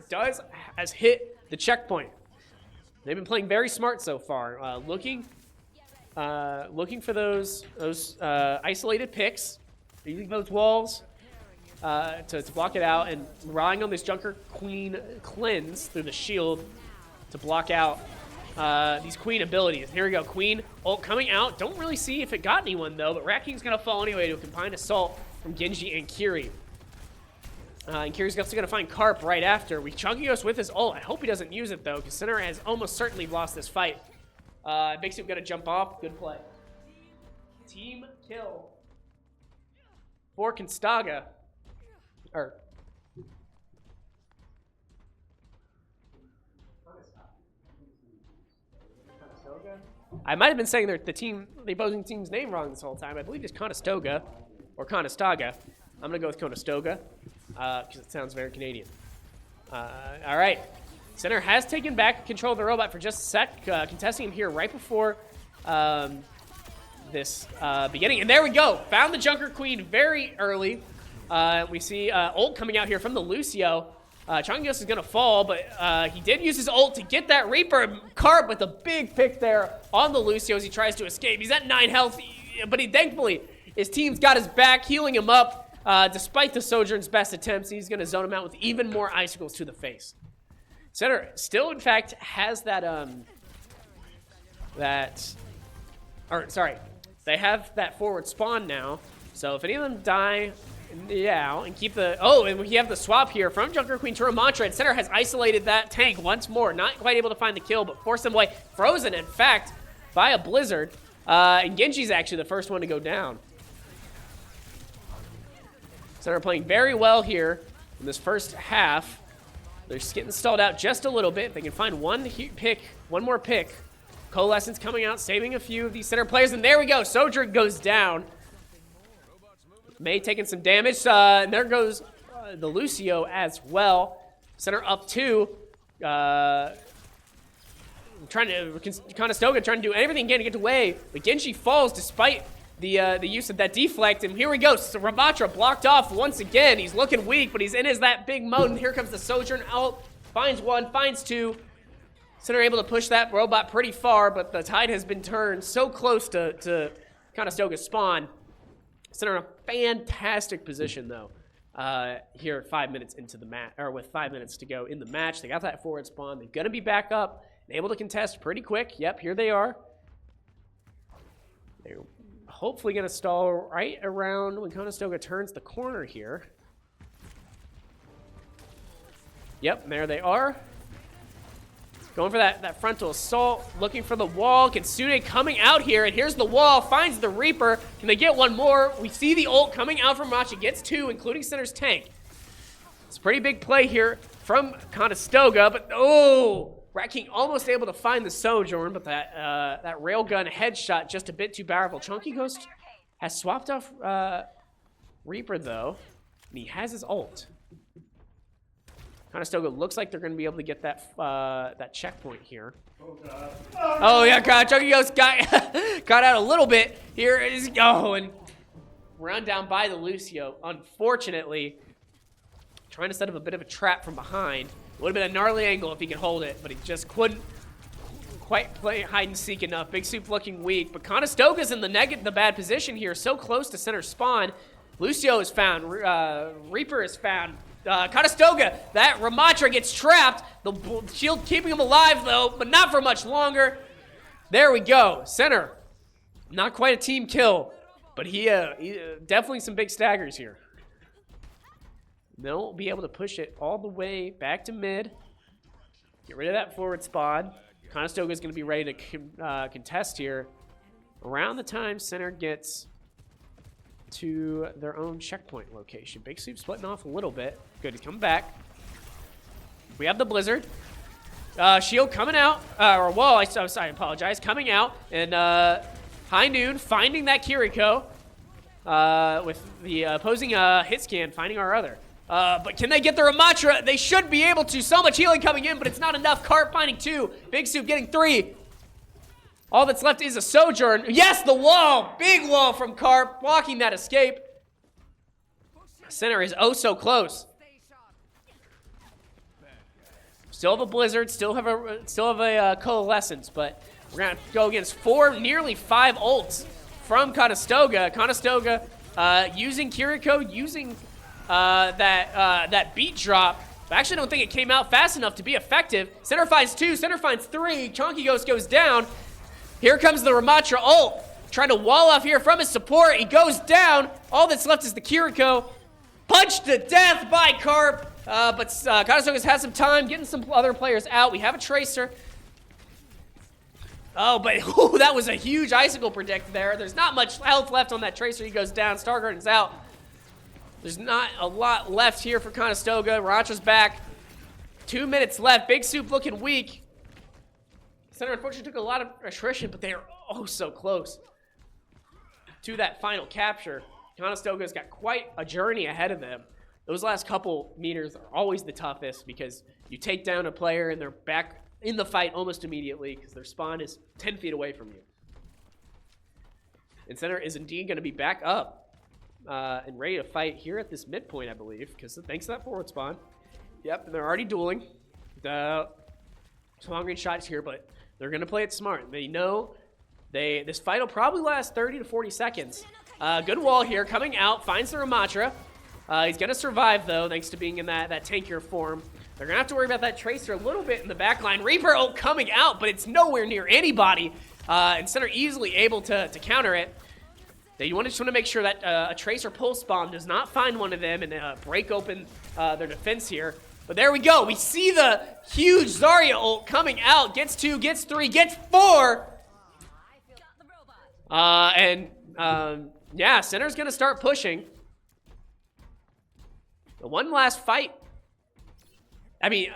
has hit the checkpoint. They've been playing very smart so far. Looking for those isolated picks, using those walls to block it out, and relying on this Junker Queen cleanse through the shield to block out these Queen abilities. Here we go. Queen ult coming out. Don't really see if it got anyone, though, but Rat King's going to fall anyway to a combined assault from Genji and Kiri. And Kiri's also going to find Carp right after. Chunky goes with his ult. I hope he doesn't use it, though, because Center has almost certainly lost this fight. Big Soup going to jump off. Good play. Team kill for Conestoga. I might have been saying the opposing team's name wrong this whole time. I believe it's Conestoga or Conestoga. I'm gonna go with Conestoga because it sounds very Canadian. All right, Center has taken back control of the robot for just a sec, contesting him here right before this beginning. And there we go. Found the Junker Queen very early. We see ult coming out here from the Lucio. Changios is going to fall, but he did use his ult to get that Reaper. Carp with a big pick there on the Lucio as he tries to escape. He's at 9 health, but thankfully his team's got his back, healing him up. despite the Sojourn's best attempts, he's going to zone him out with even more icicles to the face. Center still, in fact, has that, they have that forward spawn now. So if any of them die, yeah, and keep the, and we have the swap here from Junker Queen to Ramantra, and Center has isolated that tank once more. Not quite able to find the kill, but forced him away. Frozen, in fact, by a blizzard. And Genji's actually the first one to go down. Center playing very well here in this first half. They're just getting stalled out just a little bit. They can find one more pick. Coalescence coming out, saving a few of these Center players, and there we go. Sojourn goes down. May taking some damage, and there goes the Lucio as well. Center up 2. Conestoga trying to do everything he can to get away, but Genji falls despite the use of that deflect, and here we go. So Ramantra blocked off once again. He's looking weak, but he's in that big mode, and here comes the Sojourn out. Finds 1, finds 2. Center able to push that robot pretty far, but the tide has been turned so close to Conestoga's spawn. Center in a fantastic position, though, here 5 minutes into the match, or with 5 minutes to go in the match. They got that forward spawn. They're going to be back up and able to contest pretty quick. Yep, here they are. They're hopefully going to stall right around when Conestoga turns the corner here. Yep, and there they are. Going for that frontal assault, looking for the wall. Kitsune coming out here, and here's the wall, finds the Reaper. Can they get one more? We see the ult coming out from Machi, gets 2, including Center's tank. It's a pretty big play here from Conestoga, but Rat King almost able to find the Sojourn, but that railgun headshot just a bit too powerful. Chunky Ghost has swapped off Reaper, though, and he has his ult. Conestoga looks like they're going to be able to get that checkpoint here. Oh, yeah, God, Chunky Ghost got out a little bit. Here it is. And run down by the Lucio. Unfortunately, trying to set up a bit of a trap from behind. Would have been a gnarly angle if he could hold it, but he just couldn't quite play hide and seek enough. Big Soup looking weak, but Conestoga's in the bad position here, so close to center spawn. Lucio is found. Reaper is found. Conestoga, that Ramantra gets trapped. The shield keeping him alive, though, but not for much longer. There we go. Center, not quite a team kill, but he definitely some big staggers here. They'll be able to push it all the way back to mid. Get rid of that forward spawn. Conestoga is going to be ready to contest here around the time Center gets to their own checkpoint location. Big Soup splitting off a little bit. Good to come back. We have the Blizzard. Shield coming out. Or Wall, I apologize. Coming out. And High Noon finding that Kiriko. With the opposing hit scan finding our other. But can they get the Ramantra? They should be able to. So much healing coming in, but it's not enough. Carp finding 2. Big Soup getting 3. All that's left is a Sojourn. Yes, the wall. Big wall from Carp, blocking that escape. Center is oh so close. Still have a Blizzard, still have a Coalescence, but we're gonna go against nearly 5 ults from Conestoga. Conestoga using Kiriko, using that beat drop. I actually don't think it came out fast enough to be effective. Center finds 2, Center finds 3. Chunky Ghost goes down. Here comes the Ramantra ult. Trying to wall off here from his support. He goes down. All that's left is the Kiriko. Punched to death by Carp. But Conestoga's had some time getting some other players out. We have a Tracer. Oh, but that was a huge icicle predict there. There's not much health left on that Tracer. He goes down. Stargarden's out. There's not a lot left here for Conestoga. Rancha's back. 2 minutes left. Big Soup looking weak. Center unfortunately took a lot of attrition, but they are oh so close to that final capture. Conestoga's got quite a journey ahead of them. Those last couple meters are always the toughest because you take down a player and they're back in the fight almost immediately because their spawn is 10 feet away from you. And Center is indeed going to be back up and ready to fight here at this midpoint, I believe, because thanks to that forward spawn. Yep, and they're already dueling. The long-range shots here, but they're going to play it smart. They know this fight will probably last 30 to 40 seconds. Good wall here, coming out, finds the Ramantra. He's going to survive, though, thanks to being in that tankier form. They're going to have to worry about that Tracer a little bit in the back line. Reaper ult coming out, but it's nowhere near anybody. And Center easily able to counter it. You just want to make sure that a Tracer pulse bomb does not find one of them and break open their defense here. But there we go. We see the huge Zarya ult coming out. Gets 2, gets 3, gets 4. Yeah, Center's going to start pushing. The one last fight. I mean,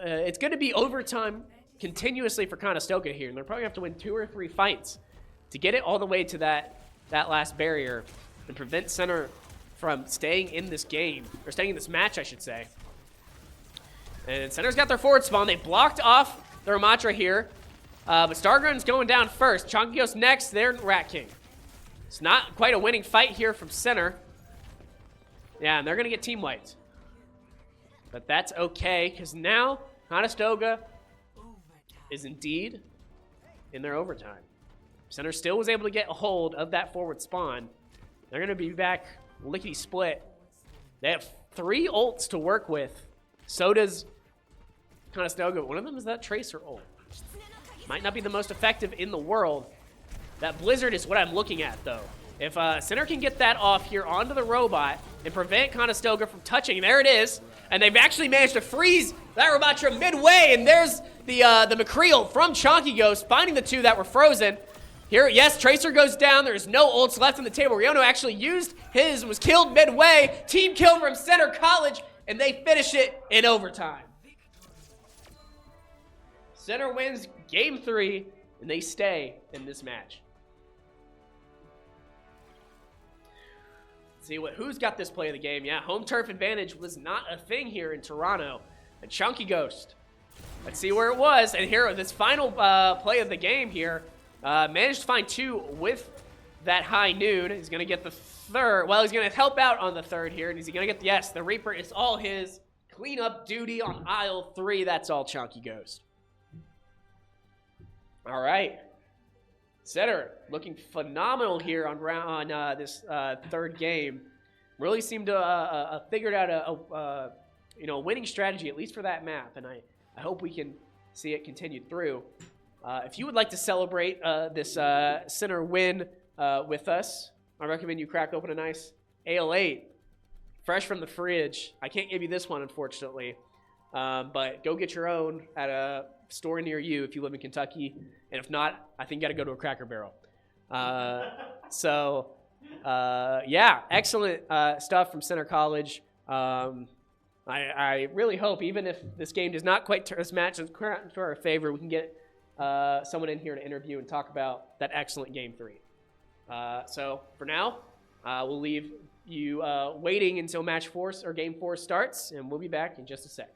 it's going to be overtime continuously for Conestoga here. And they're probably going to have to win 2 or 3 fights to get it all the way to that last barrier and prevent Center from staying in this game. Or staying in this match, I should say. And Center's got their forward spawn. They blocked off the Ramatra here. But Stargrun's going down first. Chonky goes next. They're Rat King. It's not quite a winning fight here from Center. Yeah, and they're going to get team wiped. But that's okay, because now Conestoga is indeed in their overtime. Center still was able to get a hold of that forward spawn. They're going to be back lickety split. They have 3 ults to work with. So does Conestoga. One of them is that Tracer ult. Might not be the most effective in the world. That Blizzard is what I'm looking at, though. If Center can get that off here onto the robot and prevent Conestoga from touching, there it is. And they've actually managed to freeze that Ramatra midway. And there's the McCreel from Chonky Ghost finding the 2 that were frozen. Here, yes, Tracer goes down. There's no ults left on the table. Riono actually used his, was killed midway. Team kill from Center College, and they finish it in overtime. Center wins game 3, and they stay in this match. See who's got this play of the game. Yeah, home turf advantage was not a thing here in Toronto. A Chunky Ghost. Let's see where it was. And here, this final play of the game here, managed to find 2 with that high noon. He's going to get the 3rd. Well, he's going to help out on the 3rd here. And is he going to get, yes, the Reaper is all his. Clean up duty on aisle 3. That's all Chunky Ghost. All right. Center looking phenomenal here on this 3rd game. Really seemed to figured out a winning strategy, at least for that map, and I hope we can see it continued through. If you would like to celebrate this Center win with us, I recommend you crack open a nice Ale 8, fresh from the fridge. I can't give you this one, unfortunately, but go get your own at a store near you if you live in Kentucky. And if not, I think you got to go to a Cracker Barrel. Yeah, excellent stuff from Center College. I really hope, even if this game does not quite turn this match to our favor, we can get someone in here to interview and talk about that excellent game 3. So for now, we'll leave you waiting until match 4 or game 4 starts, and we'll be back in just a sec.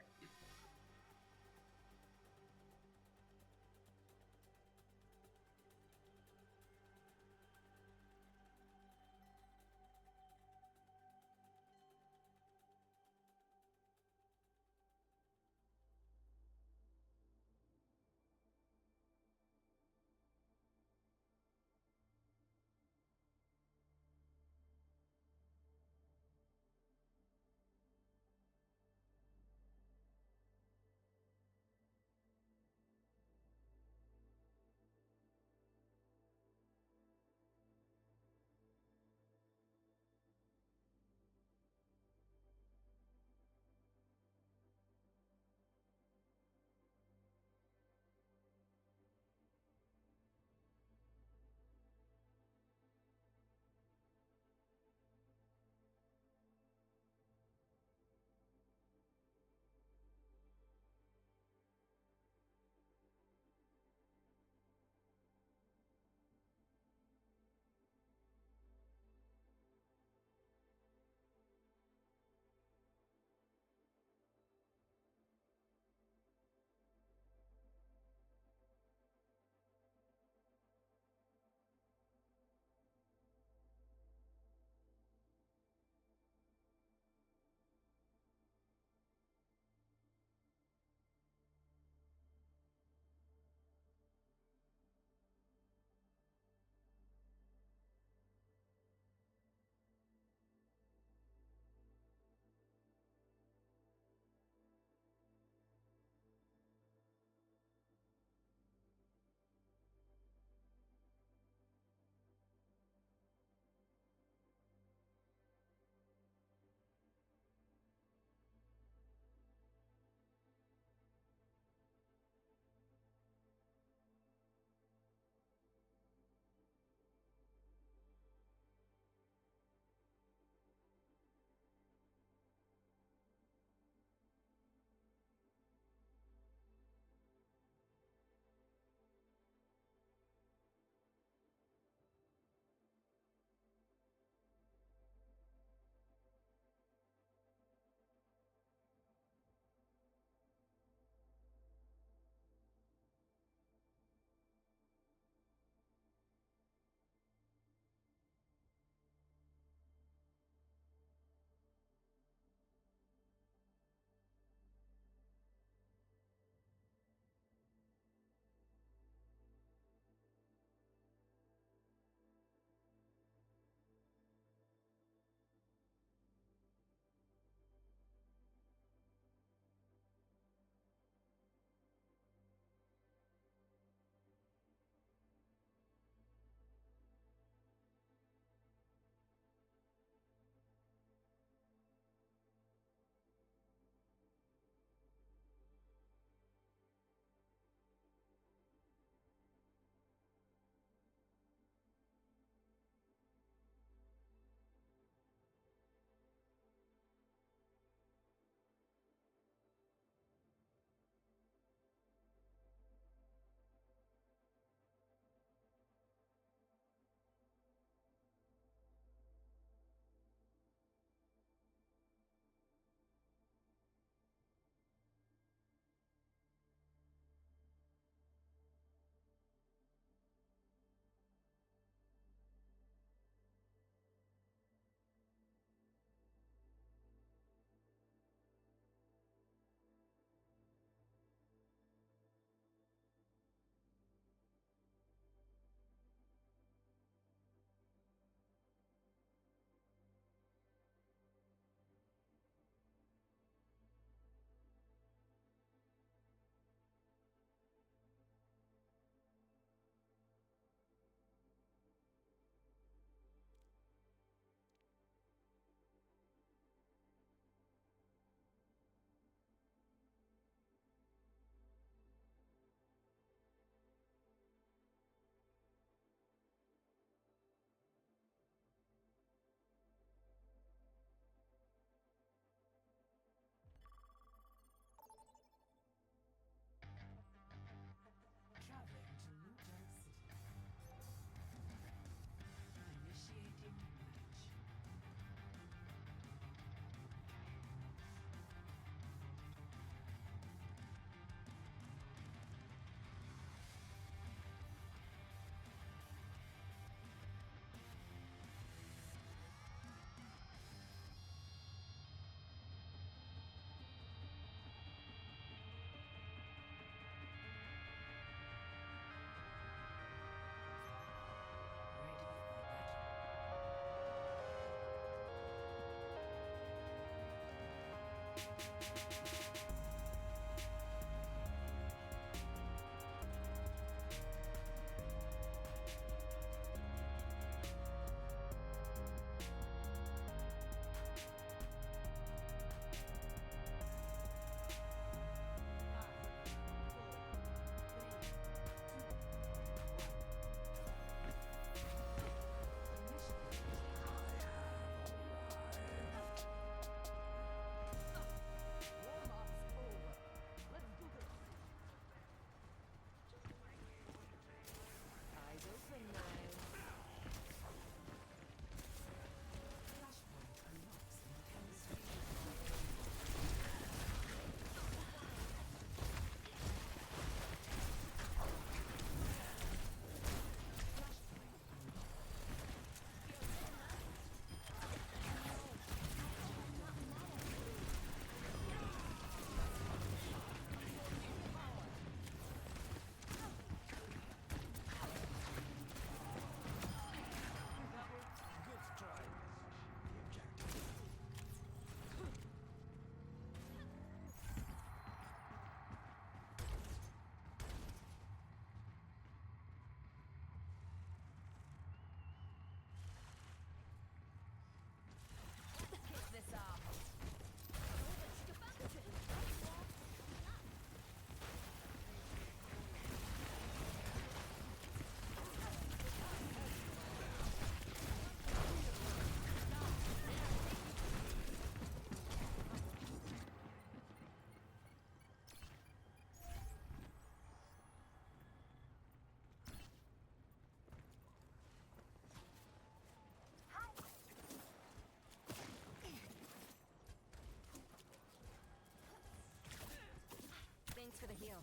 Thanks for the heal.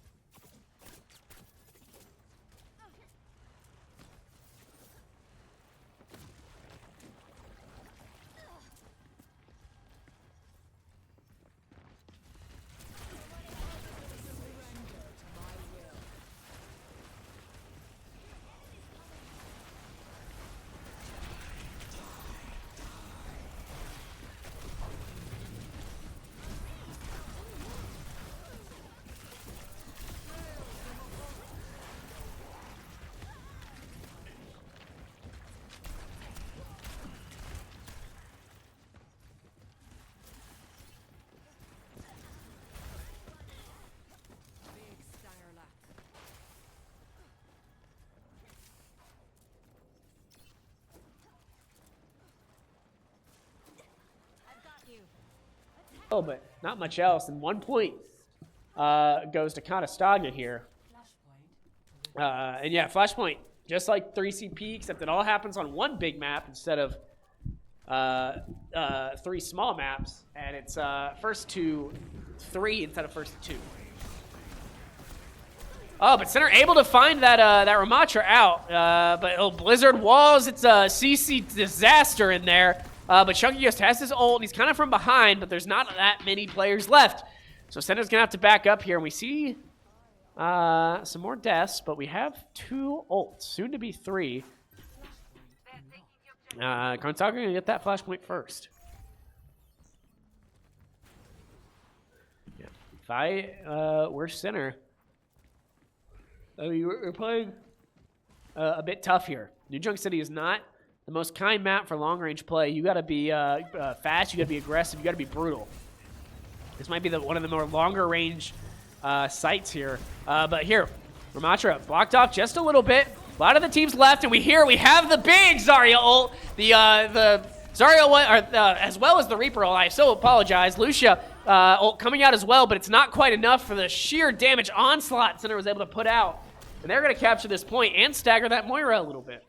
Oh, but not much else. And 1 point goes to Conestoga here. And yeah, Flashpoint, just like 3CP, except it all happens on one big map instead of 3 small maps. And it's first to 3 instead of first to 2. Oh, but Center able to find that that Ramatra out. But Blizzard walls, it's a CC disaster in there. But Chunky just has his ult, and he's kind of from behind, but there's not that many players left. So Center's going to have to back up here, and we see some more deaths, but we have 2 ults, soon to be 3. Conestoga going to get that Flashpoint first. Yeah. We're Center. We're playing a bit tough here. New Junk City is not the most kind map for long-range play. You got to be fast, you got to be aggressive, you got to be brutal. This might be one of the more longer-range sites here. But here, Ramatra blocked off just a little bit. A lot of the teams left, and we have the big Zarya ult. The Zarya one, as well as the Reaper ult. I so apologize. Lucia ult coming out as well, but it's not quite enough for the sheer damage onslaught Center was able to put out. And they're going to capture this point and stagger that Moira a little bit,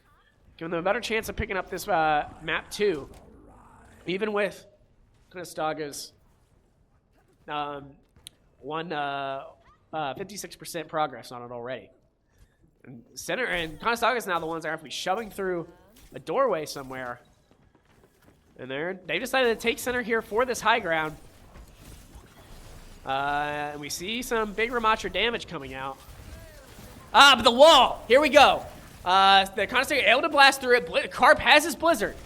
giving them a better chance of picking up this map too, even with Conestaga's 56% progress on it already. And Center and Conestaga's now the ones that are going to be shoving through a doorway somewhere. And they decided to take Center here for this high ground. And we see some big Ramatra damage coming out. But the wall! Here we go. The Conestoga able to blast through it. Carp has his Blizzard.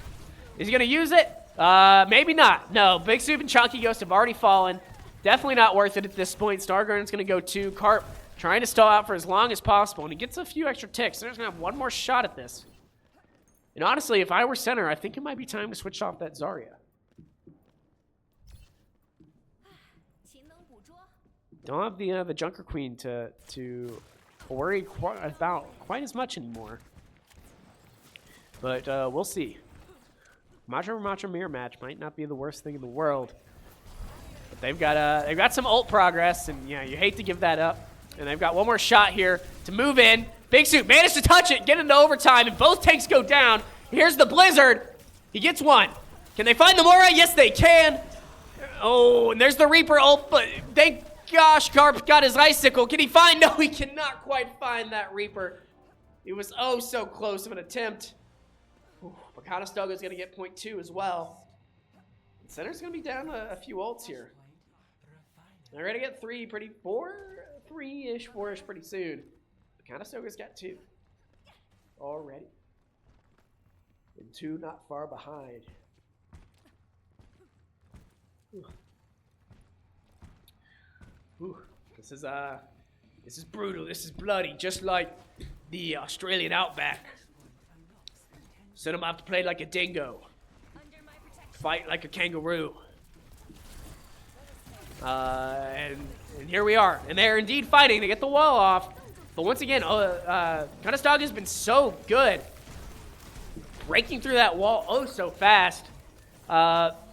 Is he going to use it? Maybe not. No, Big Soup and Chunky Ghost have already fallen. Definitely not worth it at this point. Stargarden's going to go 2. Carp trying to stall out for as long as possible, and he gets a few extra ticks. There's going to have one more shot at this. And honestly, if I were center, I think it might be time to switch off that Zarya. Don't have the Junker Queen to worry about quite as much anymore. But we'll see. Macho mirror match might not be the worst thing in the world. But they've got some ult progress, and yeah, you hate to give that up. And they've got one more shot here to move in. Big Soup managed to touch it, get into overtime, and both tanks go down. Here's the Blizzard. He gets one. Can they find the Moira? Yes, they can. Oh, and there's the Reaper ult, but thank gosh, Carp got his icicle. Can he find? No, he cannot quite find that Reaper. It was oh so close of an attempt. Ooh, but Conestoga's going to get point 2 as well. Center's going to be down a few ults here. They're going to get 3 pretty, 3-ish, 4-ish pretty soon. But Conestoga's got 2 already. And 2 not far behind. Ooh. Ooh. This is brutal. This is bloody, just like the Australian outback. Send them off to play like a dingo. Fight like a kangaroo. And here we are. And they're indeed fighting to get the wall off. But once again, Conestoga has been so good. Breaking through that wall oh so fast.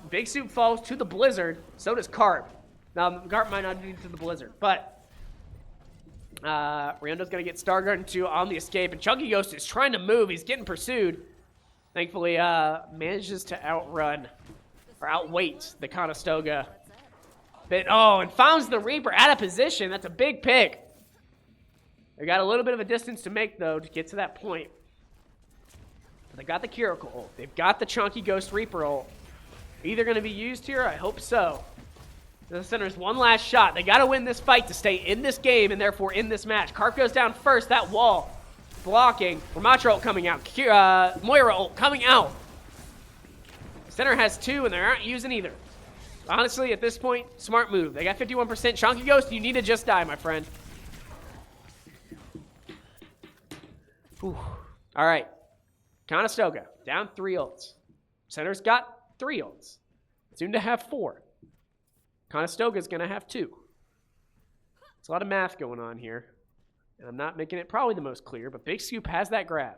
Big Soup falls to the Blizzard. So does Carp. Now, Carp might not be to the Blizzard. But Riondo's going to get Stargarden 2 on the escape. And Chunky Ghost is trying to move. He's getting pursued. Thankfully, manages to outrun or outweight the Conestoga. But, oh, and finds the Reaper out of position. That's a big pick. They got a little bit of a distance to make, though, to get to that point. But they got the Kiriko ult. They've got the Chunky Ghost Reaper ult. Either going to be used here? I hope so. The center's one last shot. They got to win this fight to stay in this game and therefore in this match. Carp goes down first. That wall blocking. Ramattra ult coming out. Moira ult coming out. Center has 2 and they aren't using either. Honestly, at this point, smart move. They got 51%. Chunky Ghost, you need to just die, my friend. Whew. All right. Conestoga, down 3 ults. Center's got 3 ults. Soon to have 4. Conestoga's going to have 2. There's a lot of math going on here. And I'm not making it probably the most clear, but Big Scoop has that grab.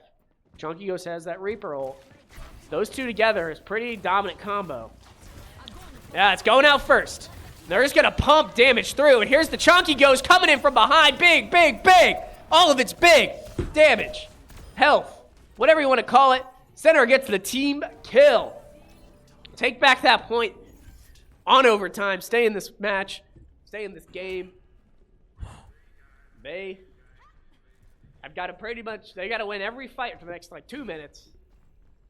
Chunky Ghost has that Reaper ult. Those 2 together is pretty dominant combo. Yeah, it's going out first. They're just going to pump damage through. And here's the Chunky Ghost coming in from behind. Big, big, big. All of it's big. Damage. Health. Whatever you want to call it. Center gets the team kill. Take back that point on overtime. Stay in this match. Stay in this game. I've got to pretty much, they got to win every fight for the next like 2 minutes.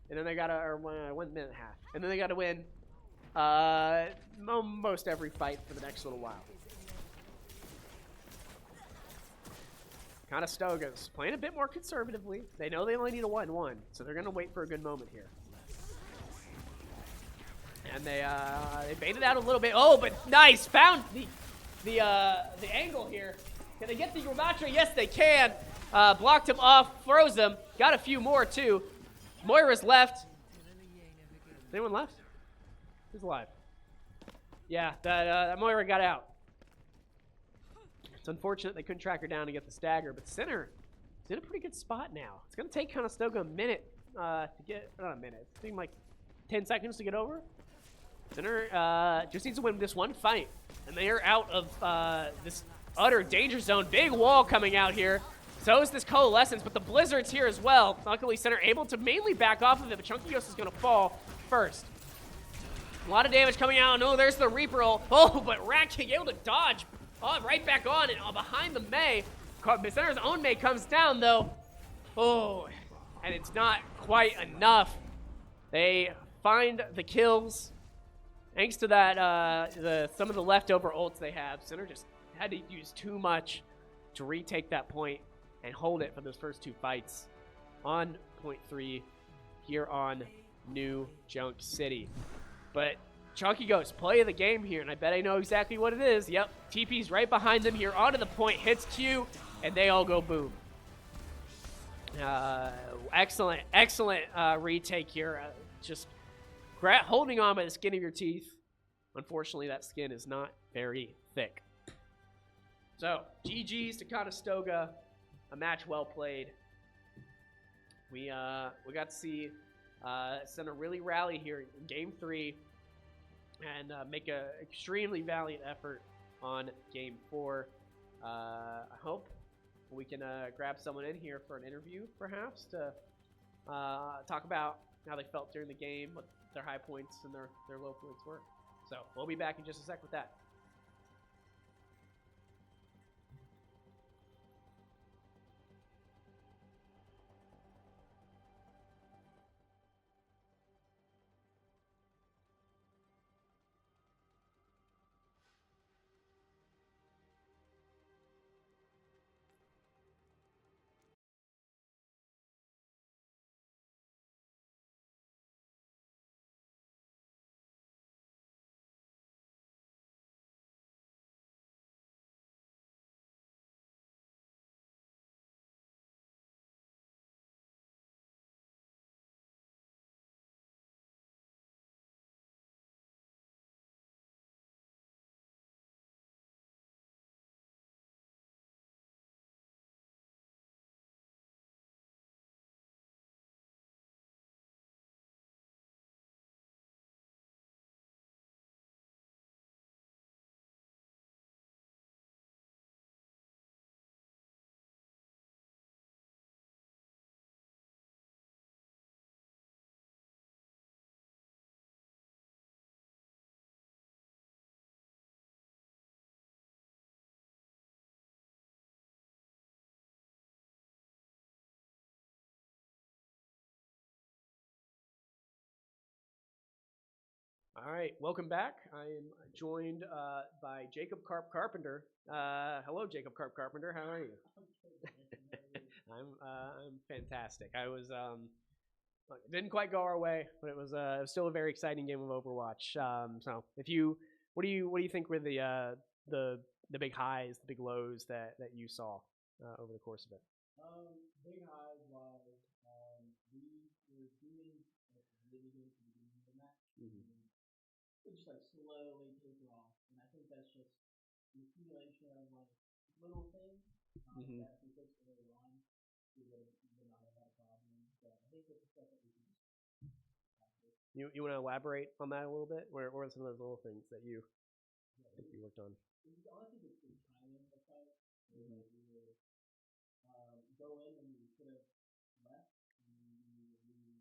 And then they got to, or 1 minute and a half. And then they got to win almost every fight for the next little while. Conestoga's playing a bit more conservatively. They know they only need a 1-1, so they're going to wait for a good moment here. And they baited out a little bit. Oh, but nice. Found the angle here. Can they get the Ramattra? Yes, they can. Blocked him off, froze him. Got a few more, too. Moira's left. Is anyone left? Who's alive? Yeah, that Moira got out. It's unfortunate they couldn't track her down to get the stagger, but Center is in a pretty good spot now. It's going to take Conestoga a minute to get, not a minute, it's taking like 10 seconds to get over. Center just needs to win this one fight, and they are out of this utter danger zone. Big wall coming out here. So is this Coalescence, but the Blizzard's here as well. Luckily, Center able to mainly back off of it, but Chunky Ghost is going to fall first. A lot of damage coming out. No, there's the Reaper ult. Oh, but Rat King able to dodge. Oh, right back on and behind the Mei. Center's own Mei comes down, though. Oh, and it's not quite enough. They find the kills. Thanks to that, some of the leftover ults they have. Center just had to use too much to retake that point and hold it for those first 2 fights on point 3 here on New Junk City. But Chunky Ghost, play of the game here, and I bet I know exactly what it is. Yep, TP's right behind them here, onto the point, hits Q, and they all go boom. Excellent retake here. Just holding on by the skin of your teeth. Unfortunately, that skin is not very thick. So, GG's to Conestoga. A match well played. We got to see Center really rally here in Game 3 and make an extremely valiant effort on Game 4. I hope we can grab someone in here for an interview, perhaps, to talk about how they felt during the game, what their high points and their low points were. So we'll be back in just a sec with that. All right, welcome back. I am joined by Jacob Carpenter. Hello, Jacob Carpenter. How are you? I'm fantastic. I was look, it didn't quite go our way, but it was still a very exciting game of Overwatch. So what do you think were the big highs, the big lows that you saw over the course of it? Big highs was we were doing like really good at the beginning of the match. Mm-hmm. It just like slowly taper off, and I think that's just an accumulation of like little things Mm-hmm. that if we fixed early on, we would not have had a problem. So I think that's the stuff that we can just practice. You want to elaborate on that a little bit? Where are some of those little things that you Yeah, think you worked on? honestly, the timing of the fight. Mm-hmm. We would go in and we could have left, and we would leave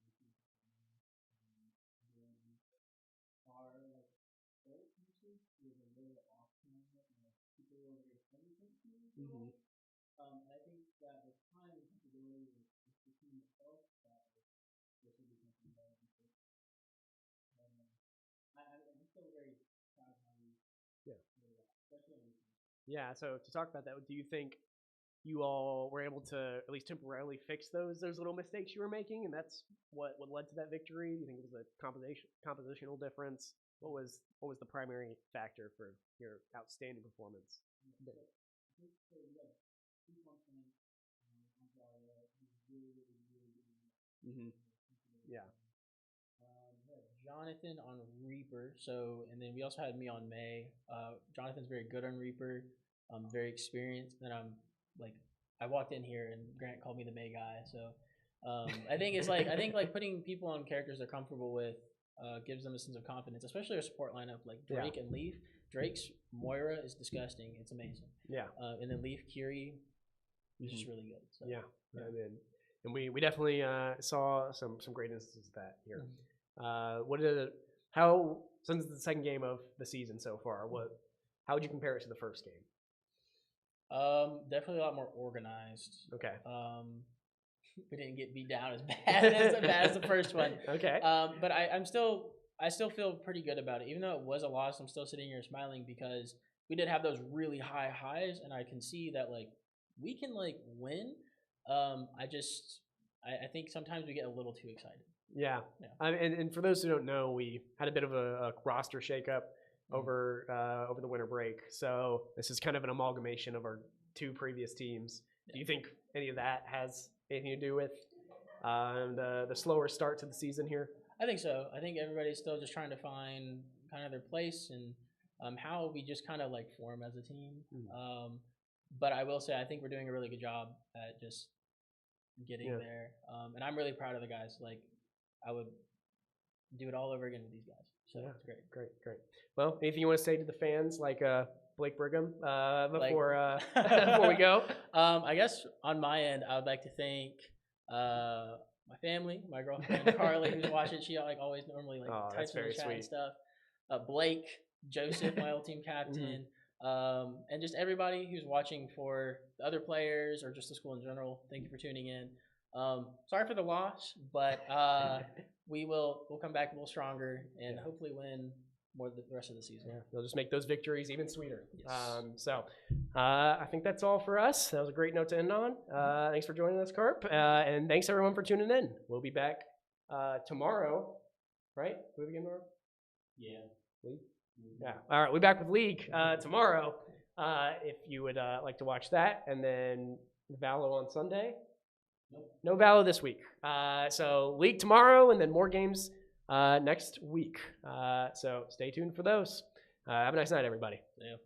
our like ult usage was a little off time, and people were very hesitant to use the Mm-hmm. ult. And I think that with time and comfortability with the team itself, that this would be something that I think I'm still very proud of how we Yeah. did that, especially on defense. Yeah. So to talk about that, do you think you all were able to at least temporarily fix those little mistakes you were making, and that's what led to that victory? Do you think it was a compositional difference? What was the primary factor for your outstanding performance? I think so. We had 2 points on Java. He was really good. Mm-hmm. Yeah. We had Jonathan on Reaper. So, and then we also had me on May. Jonathan's very good on Reaper. Very experienced. And I'm like, I walked in here and Grant called me the May guy. So, I think it's like putting people on characters they're comfortable with gives them a sense of confidence, especially our support lineup like Drake and Leaf. Drake's Moira is disgusting. It's amazing. Yeah. And then Leaf Curie is just really good. So. Yeah. And we definitely saw some great instances of that here. How since the second game of the season so far, how would you compare it to the first game? Definitely a lot more organized. Okay. We didn't get beat down as bad as the first one. Okay. But I still feel pretty good about it. Even though it was a loss, I'm still sitting here smiling because we did have those really high highs, and I can see that like we can like win. I think sometimes we get a little too excited. Yeah. Yeah. And for those who don't know, we had a bit of a roster shakeup over the winter break. So this is kind of an amalgamation of our two previous teams. Do you think any of that has anything to do with the slower start to the season here? I think so. I think everybody's still just trying to find kind of their place and how we just kind of like form as a team. But I will say I think we're doing a really good job at just getting there. And I'm really proud of the guys. Like I would do it all over again with these guys. So it's great. Great. Well, anything you want to say to the fans, like Blake Brigham, before we go? I guess on my end, I would like to thank my family, my girlfriend Carly, who's watching. She like always normally like types in the chat and stuff. Blake, Joseph, my old team captain, and just everybody who's watching for the other players or just the school in general. Thank you for tuning in. Sorry for the loss, but we'll come back a little stronger and hopefully win more the rest of the season. Yeah, they'll just make those victories even sweeter. Yes. I think that's all for us. That was a great note to end on. Thanks for joining us, Carp, and thanks everyone for tuning in. We'll be back tomorrow, right? Will we begin tomorrow? Yeah. League? Yeah. All right, we'll be back with League tomorrow. If you would like to watch that, and then Valo on Sunday. Nope. No Valo this week. So League tomorrow, and then more games next week. So stay tuned for those. Have a nice night, everybody. Yeah.